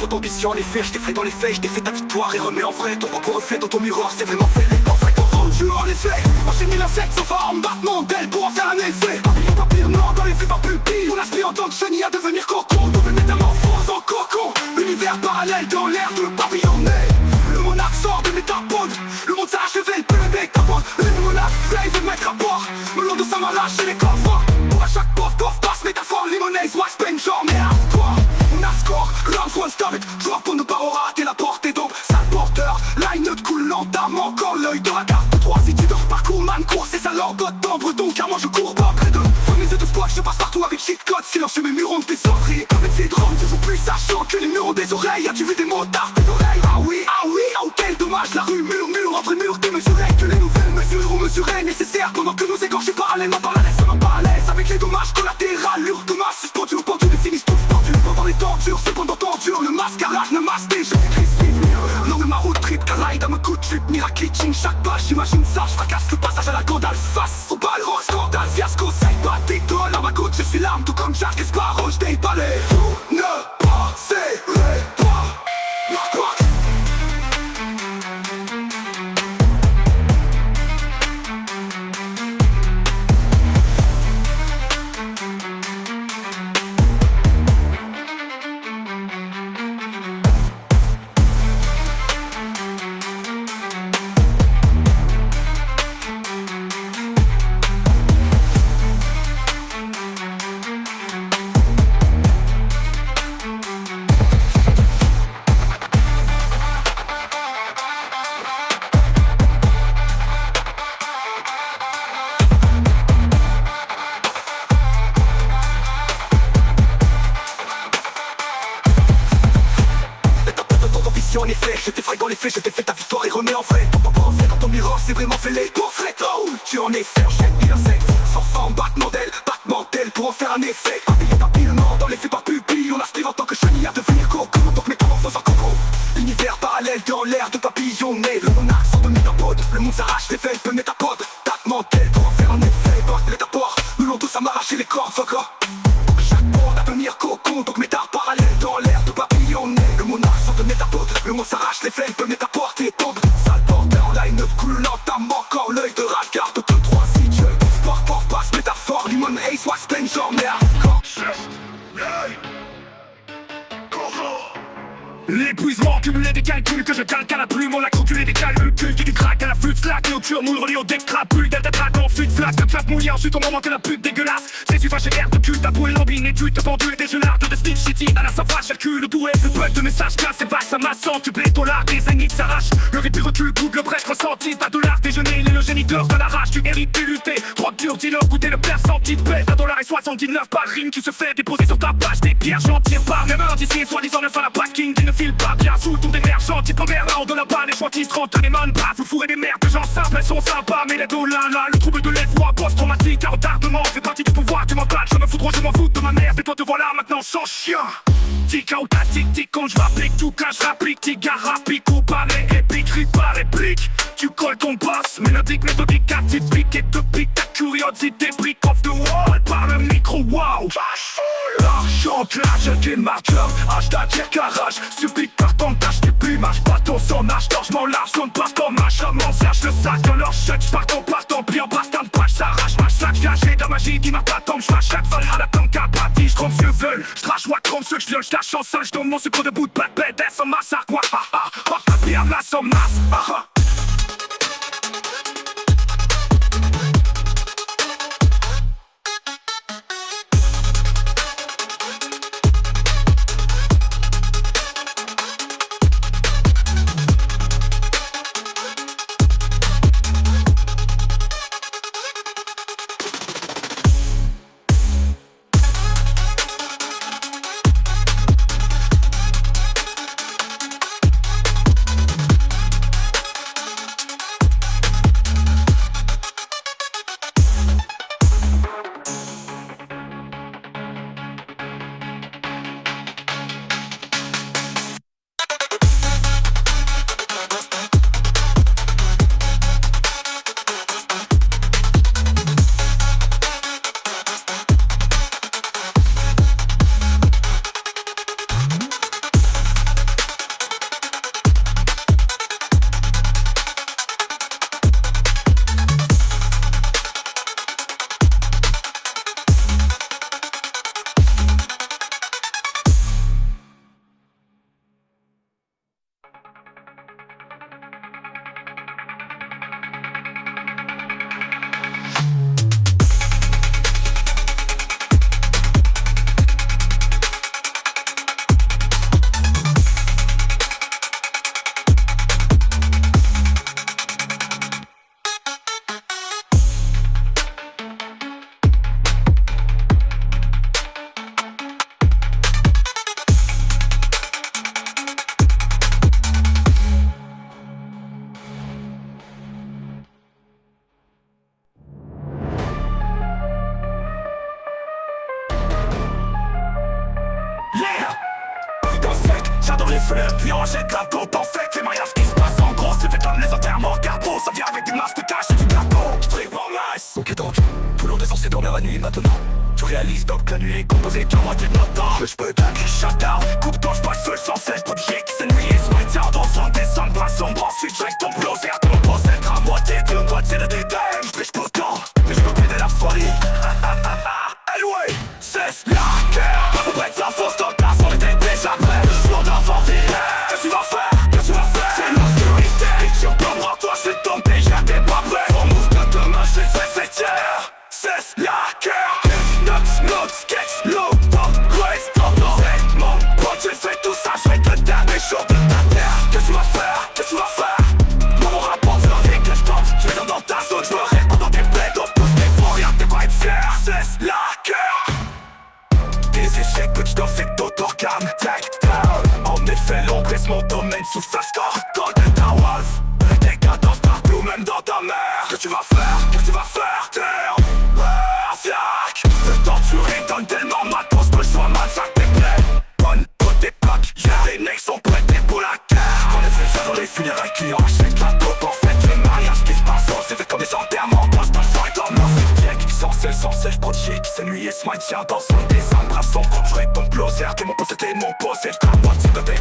ton ambition, en effet, je t'ai fait dans les faits, je t'ai fait ta victoire et remets en vrai ton propre reflet dans ton miroir, c'est vraiment fait. En vrai, ton rendu en effet, enchaîner l'insecte sans forme, battement d'aile pour en faire un effet. Papillon, papillon, non, dans les faits par pupille, on aspire en tant que chenille à devenir cocon, double métamorphose en cocon, univers parallèle dans l'air de papillonner. Le monarque sort de métapode, le monde s'achève, le mec capote. Le monarque veut veut mettre à bord, melon de sa main lâche les coffres. Pour à chaque coffre passe métaphore, limonade, wax, pen, genre merde quoi. On a score, round one stop it, joueur pour ne pas rater la portée donc sale porteur. Line de coule lentement, encore l'œil de la carte. 3 si tu dors parcours, man court, c'est ça leur god dans breton, car moi je cours pas près de. Mes yeux de spot, je passe partout avec shit code, silencieux mes murs ont des oreilles. Comme ces drones, je joue plus sachant que les murs ont des oreilles. As-tu vu des motards, des oreilles? Ah oui, oh quel dommage, la rue murmure entre murs démesurés. Que les nouvelles mesures ou mesurées nécessaires pendant que nos égorgés parallèlement par la laisse, on en pas à l'aise avec les dommages collatéraux. Lourd de masse, suspendu au pendu, finissent tous pendus. Pendant les tentures, cependant tendure, le mascarade ne masse des jeux. Non de ma route trip, ride à me coup de trip, miracle chaque page, j'imagine ça, je fracasse le passage à la Gandalf face au bal, rock, scandale, fiasco, c'est pas des dollars à ma côte, je suis l'arme, tout comme Jacques Esparro, je déballais. Tout ne passerait pas. En effet, je t'ai dans les faits, je t'ai fait ta victoire et remets en vrai. Ton propre reflet dans ton miroir, c'est vraiment fait les portraits. Oh, tu en es fait, enchaîne l'insecte. Sans forme, battement d'aile pour en faire un effet. Papillement, dans les faits par pupille, on aspire en tant que chenille à devenir coco. Donc métamorphose en coco. Univers parallèle dans l'air de papillonner. Le monarque sort de métapode, le monde s'arrache les faits, peut métapode. Battement d'aile pour en faire un effet. Dans les tapors, nous l'ont tous à m'arracher les corps, fuck. Chaque bord à devenir cocon, donc méta parallèle dans l'air de papillonner. Le monarque sort de métapode, le monde s'arrache les flammes, peut mettre à portée tombe. Sale porteur, line de coule lentement, encore l'œil de racard de 2-3 si tu sport, passe, métaphore, limon, ace, wax, pen, genre merde. L'épuisement cumulé des calculs que je calque à la plume, on a calculé des calculs qui du crack à la flûte, slack, néocture, moule, relié au deck, crapule, delta track, en flûte, flash, de clap mouillé, ensuite on moment que la pute dégueulasse. C'est suffrage et l'air de cul, ta bouée lambine, étude, te pendu, des genards de Stitch City, à la sauvage, calcul, le doué, le bug de messages, classe et vague, ça m'assent, tu blé, dollar, des zéniths s'arrachent. Le répit recul, double brèche, ressenti, pas de l'art, déjeuner, les le géniteur de la rage, tu hérites, t'es lutter, drogue dure, dealer, goûter le père senti de paix, $1,79 par rime qui se fait déposer sur ta page, des pierres, j'en tire pas, même un d'ici, soi-disant neuf à la backing, qui ne file pas bien sous. Tour d'émergent, type première round de la balle, les choix titres entre les mains, brave, vous fourrez des merdes, gens simples, elles sont sympas, mais les dollars là, le trouble de l'effroi, post-traumatique, un retardement, fait partie du pouvoir, tu m'en parles, je me fous trop, je m'en fous de ma merde, et toi te voilà maintenant sans chien. Tic out, tic, quand je m'applique, tout cas je rapplique, tic rapide, coup par les épiques, rip par réplique, tu colles ton boss, mélodique, méthodique, atypique, et te pique ta curiosité, brick off the wall, par le micro, wow. L'argent, clash, j'ai ma job, hashtag check garage, supplique par ton tâche, t'es plus marche, pas ton son, nage, torchement large, sonne pas comme un chaman, serge le sac dans leur chute, j'parton, pris en bastin de page, s'arrache, ma sac, j'ai de la magie qui m'attend, j'fais chaque val à la tank à partie, j'trompe yeux veulent, j'trache, moi, trompe ceux, j'viole, j'tâche en sol, j'donne mon sucre de bout de bad bête, sans massacre, moi, ha ha, ha, bien masse en masse, ha ha. les fleurs, puis on jette la taupe. En fait, les mariages qui se passent en gros, c'est fait comme les enterrements carbo. Ça vient avec des masques de cash et du gâteau. Strip en nice. Ok donc, tout le monde est censé dormir la nuit maintenant. Tu réalises donc que la nuit est composée qu'à moitié de notre temps. Mais j'peux d'un cri shutdown. Coupe-toi, j'passe seul sans cesse. Prodigier qui s'ennuie et se maintient dans son descente. Pas sombre, ensuite j'règle ton bloser. Ton possède à moitié de moitié de dédain. J'pêche pourtant, mais j'peux plaider la folie. Anyway, cesse la guerre. Pas pour près de sa fausse dans ta on était déjà prêt. Le jour d'inventer. Qu'est-ce que tu vas faire? Qu'est-ce que tu vas faire? C'est l'obscurité. Si on peut voir toi, je tombe déjà, t'es pas prêt. On move de demain, je fais fêtière. Cesse la guerre. Notes, sketch, low, top, grave, top, c'est mon pote, j'ai fait tout ça, je vais te dernier jour de ta terre. Qu'est-ce que tu vas faire? Qu'est-ce que tu vas faire? Dans mon rapport, je leur dis que je tente. Je vais dans ta zone, je me réponds dans tes plaies. Donc tous tes faux, rien, t'es pas être fier. Cesse la guerre. Des échecs, que je t'en fais d'autorgame. Tag down. En effet, l'ombre est mon domaine sous flash score. Golden Towers. Des cadences partout, même dans ta mère. Qu'est-ce que tu vas faire? Qu'est-ce que tu vas faire? Terre, fiac. Le torturer donne tellement matos que je sois mal, ça te plaît. Bonne côté plaque, yeah, les mecs sont prêtés pour la guerre. En effet, ça dans les funérailles qui enchaînent la taupe. En fait, les mariages qui se passent, c'est fait comme des enterrements. Moi, je passe dans dans mon qui sans cesse, prodigier qui s'ennuie et se maintient dans son dessin. Bras son compte, je réponds closer. T'es mon poste, t'es mon poste, j't'as moitié de tes.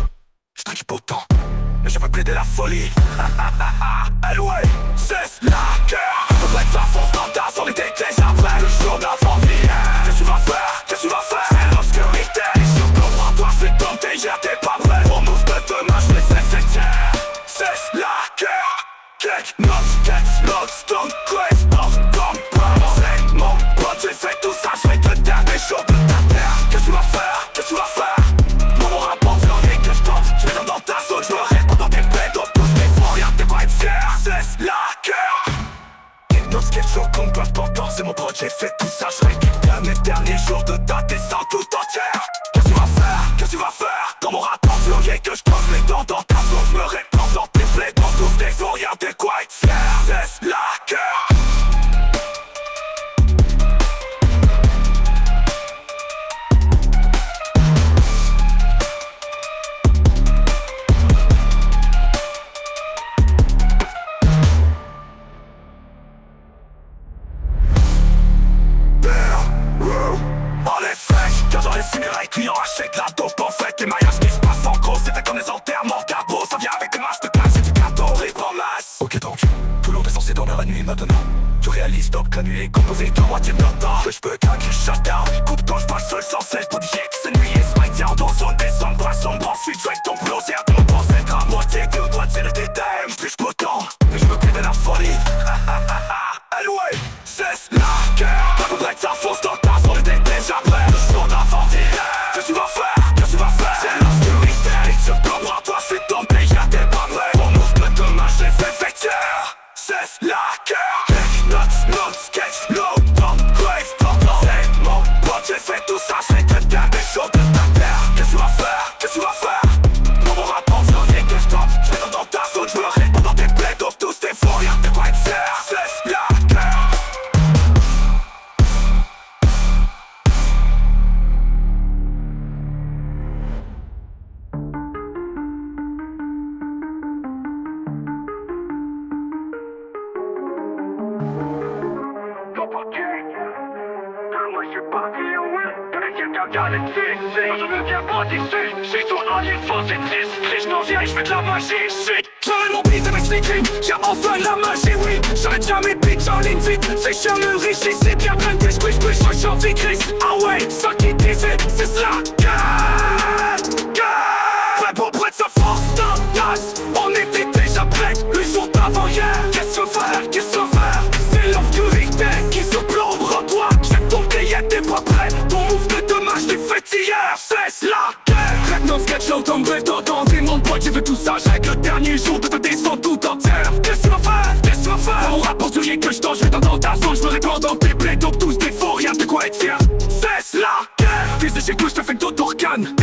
J't'inquiète pas autant, mais je vais plaider la folie. Anyway, cesse la guerre. Peut être sa force dans ta zone, était déjà prêt. Le jour d'avant vie. Qu'est-ce que tu vas faire? Qu'est-ce que tu vas faire? C'est l'obscurité. Si on peut voir toi, je vais tomber déjà, t'es pas prêt. On move de demain, je vais fêtière. Cesse la guerre. Cake, notes, stone, grave, off, comme brown. C'est mon pote, j'ai fait tout ça, je vais te dernier jour de ta terre. Qu'est-ce que tu vas faire? Qu'est-ce que tu vas faire? Dans mon rapport, je leur dis que je tente. Je vais dans ta zone, je me réponds dans tes plaies. Donc tous tes faux, rien, t'es pas être fier. Cesse la guerre. Nos sketchs au compte pas pourtant, c'est mon pote, j'ai fait tout ça. Je récupère mes derniers jours de ta descente tout entière. Qu'est-ce que tu vas faire? Qu'est-ce que tu vas faire? Dans mon rapport, je leur dis que je pose mes dents dans ta zone. Je me réponds dans tes plaies. Donc tous tes faux, rien, t'es quoi être fier. Cesse la guerre. Client achète la dope, en fait les mariages qui se passent en gros, c'est fait comme les enterrements carbo. Ça vient avec des masques de glace et du gâteau, libre en masse. Ok donc, tout le monde est censé dormir la nuit maintenant. Tu réalises donc que la nuit est composée de moitié de notre temps. Que je peux qu'un cri shutdown. Coupe-toi, j'passe seul sans cesse. Prodigier qui s'ennuie et se maintient dans son descente. Bras sombre, ensuite j'règle ton bloser. Ton possède à moitié de moitié de dédain. J'pêche pourtant, mais j'me plaider la folie. Anyway, cesse la guerre. Pas pour être sa fausse dans ta zone, t'es déjà prêt. Le jour d'avant d'hier. Qu'est-ce que tu vas faire? Qu'est-ce que tu vas faire? C'est l'obscurité. Si on peut voir toi, je vais tomber, y'a t'es pas prêt. On move de demain, je les fais fêtière. Cesse la guerre. Notes, sketch, low, top, grave, top, c'est mon pote, j'ai fait tout ça, je vais te dernier jour de ta terre. Qu'est-ce que tu vas faire? Qu'est-ce que tu vas faire? Dans mon rapport, je leur dis que je tente. Je vais dans ta zone, je me réponds dans tes plaies. Donc tous tes faux, rien, t'es pas être fier. Cesse la guerre. Je ne viens pas d'ici, j'ai ton allié fausse et triste. Non, j'y fais de la magie, j'arrête mon beat avec sneaking. J'ai enfin la magie, oui. J'arrête jamais bitch en ligne vite. C'est jamais riche, c'est bien plein de squish, je chante et Chris. Ah ouais, ça qui disait, c'est cela. Prêt pour prêtre sa force dans tasse. On était déjà prêts le jour d'avant hier. Qu'est-ce que faire? Qu'est-ce que faire? C'est l'obscurité qui se plombe en toi. J'ai tombé, y'a t'es pas prêt. Ton move de demain, je l'ai fait hier. Cesse la guerre. Maintenant sketch, low, ton bref, t'entends. Mon pote, j'ai fait tout ça. J'ai le dernier jour de ta descente tout entière. Qu'est-ce que tu vas faire? Qu'est-ce que tu vas faire? Dans mon rapport, tu rien que je t'en. Je vais dans ta zone, je me réponds dans tes plaies. Donc tous des faux, rien de quoi être fier. Cesse la guerre. Fils de chez que je te fais d'autorgane.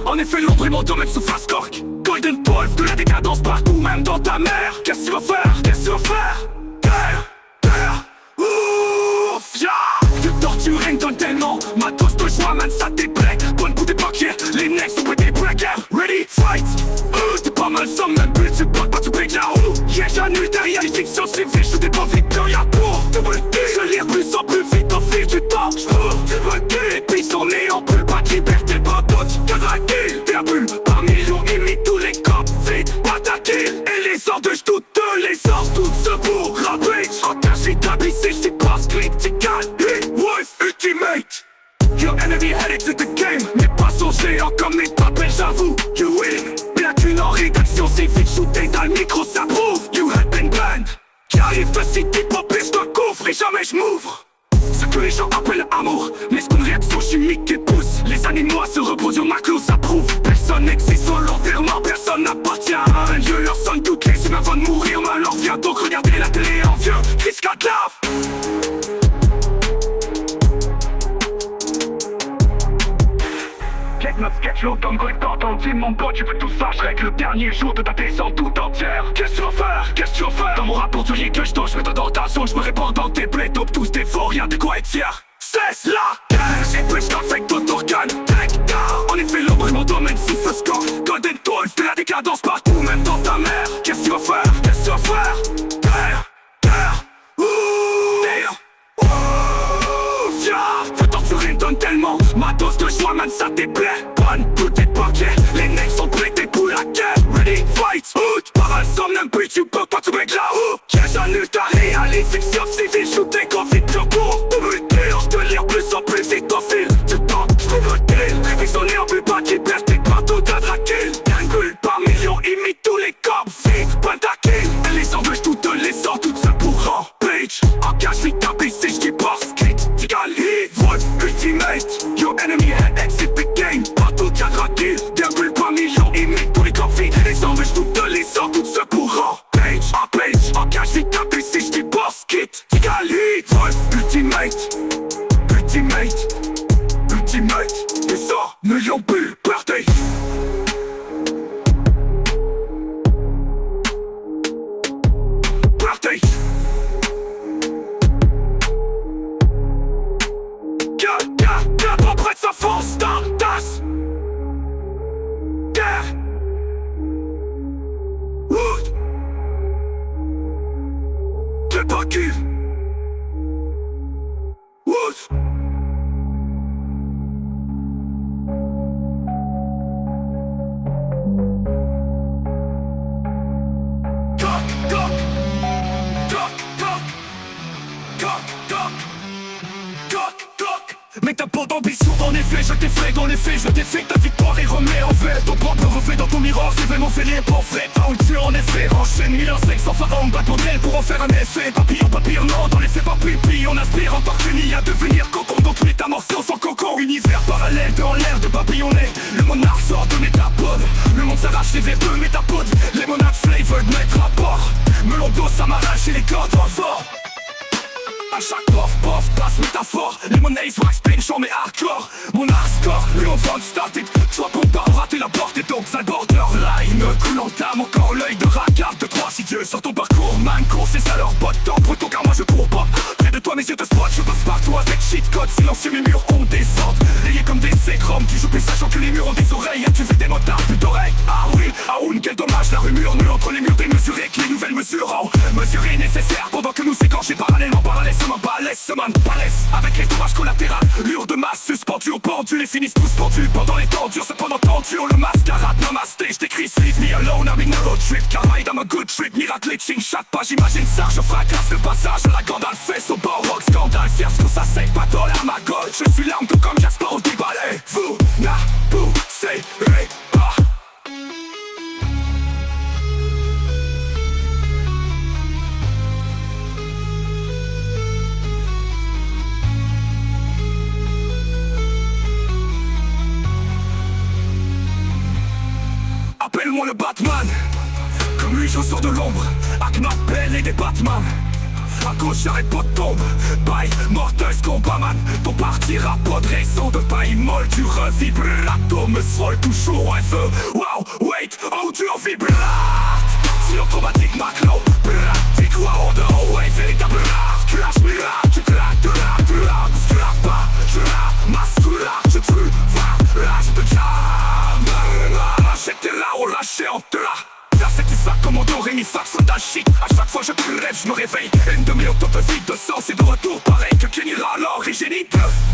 En effet, l'ombre est mon domaine sous face cork. Golden Wolf, de la décadence partout, même dans ta mère. Qu'est-ce que tu vas faire? Qu'est-ce que tu vas faire? Terre, ouf, ya. Tu tortures, rien donne tellement. Matos de joie, man, ça déplaît. Bonne bout des paquets, les necks sont des braqueurs. Ready, fight, mal somme, même but, c'est pas tout pédia. J'annule derrière les fictions civiles, je des pas Victoria pour te voter. Je lire plus en plus vite au fil du temps. J'pour te voter, et puis sur les en plus pas de liberté, pas d'autres que draguer. Verbule par millions, imite tous les cops, vite, attaquer. Et les ordres, j'doute les ordres, toutes se pour rapper. Attache établissé, c'est pas critical. Hit, wife, ultimate. Your enemy headed to the game. Mes poissons géants comme mes papels, j'avoue, you win. Bien qu'une en rédaction, c'est vite shooté dans le micro, ça prouve. You had been banned. Qui arrive de city pop et j'te couvre et jamais j'm'ouvre. Ce que les gens appellent amour, mais c'est une réaction chimique qui pousse. Les animaux à se reproduire, ma clause approuve. Personne n'existe volontairement, personne n'appartient à un lieu. Leur sonne toutes les humains avant de mourir, mais alors vient donc regarder la télé en vieux. Chris Cadlave. Check notre sketch, l'automne collector entier. Mon pote, tu veux tout ça, je règle le dernier jour de ta descente tout entière. Qu'est-ce que tu vas faire? Qu'est-ce que tu vas faire? Dans mon rapport, tu ris que je je mets dans ta zone, je me répands dans tes plaies, top tous tes faux, rien de quoi être fier. Cesse la guerre, j'ai plus avec d'autres organes. Car en effet, l'ombre est mon domaine, si feu score. Golden Toll, fais la décadence partout, même dans ta mère. Qu'est-ce que tu vas faire? Qu'est-ce que tu vas faire? Terre, veux torturer, donne tellement. Ma dose de joie, man, ça déplaît. Bonne, tout est paquet. Les necks sont prêtés pour la guerre. Ready, fight, out. Parole somnambule, tu peux pas te mettre là-haut. J'annule ta réalité, fiction civile. Shoot des Covid, je cours. Je te lire plus en plus vite au fil du temps. Je veux kill. Révisionner en plus pas qui perd tes partout à draquer. Un bulle par million, imite tous les corps. Vite, point d'attaquer. Et les embûches, toutes les sorts, toutes se pourront. Page, en cache, vite, tapissé, j'dis boss, kit. Tigal, hit, vote, ultimate. Your enemy head, exit the game. Partout à draquer. D'un bulle par million, imite tous les corps vides. Et les embûches, toutes les sorts, toutes se pourront. Page, en cache, vite, tapissé, j'dis boss, kit. Tigal, hit, vote, ultimate. Ultimate, les sorts ne l'ont plus perdé. Perdé. Cadre près de sa force d'ardas. Guerre. Wood. De Bakir. Wood. Mets ta peau d'ambition en effet, je t'effraie dans les faits, je t'effecte ta victoire et remets en fait ton propre reflet dans ton miroir, événement fait les portraits, pas où tu en effet, enchaîne mille insectes sans pharaon, battement d'elle pour en faire un effet, papillon, non, dans les faits par pipi, on aspire en parfumis à devenir cocon, dans tous les morceaux sans cocon, univers parallèle, dans l'air de papillonner, le monarque sort de métapode, le monde s'arrache les V2 métapodes, les monades flavored mettre à bord, melon d'eau ça m'arrache et les cordes en fort. À chaque pof, passe métaphore. Les monnaies wax pain, j'en mets hardcore. Mon art score, lui on vend static. Sois bon pas rater la porte et donc ça borderline. Coulant d'âme, encore l'œil de racard de 3 si Dieu sur ton parcours. Man, cours, c'est ça leur botte temps. Breton car moi je cours pas. Près de toi mes yeux te spot, je passe partout avec shit code. Silencieux mes murs ont des centres. Rayés comme des écrans, tu joues plus sachant que les murs ont des oreilles. As-tu vu des motards plus d'oreilles? Ah oui, quel dommage, la rumeur nue entre les murs démesurés. Que les nouvelles mesures en mesurer nécessaire. Pendant que nous séquenchons parallèlement balèze avec les dommages collatéraux. Lourd de masse suspendu au pendu. Les finissent tous pendus pendant les tendures. Cependant tendu, le mascarade, namasté. J't'écris leave me alone, I'm in a road trip. Car ride, I'm a good trip. Miracle ching, chaque pas j'imagine ça. Je fracasse le passage à la Gandalf. Fesse au bord, rock, scandale. Faire ce que ça sait, pas dans la ma gueule. Je suis l'arme tout comme Jasper au débalai. Vous n'aboussez pas. Appelle-moi le Batman. Comme lui je sors de l'ombre. Avec ma pelle et des Batman. À gauche j'arrête pas de tombe. Bye, morteuse combat man. Ton partira pas de raison de paille molle. Tu revibre l'atome se toujours un feu. Wow, wait, oh tu en vibrates. Si l'automatique maclo. Pratique wow, de haut, ouais, véritable art. Clash miracle, tu claques de l'art. Tu l'as pas, je la masculare. Je tue, va, là je te jam. J'étais là, on lâchait en te là.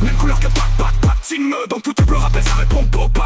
Même couleur que patine. Dans tout bleu rappel ça répond au pas.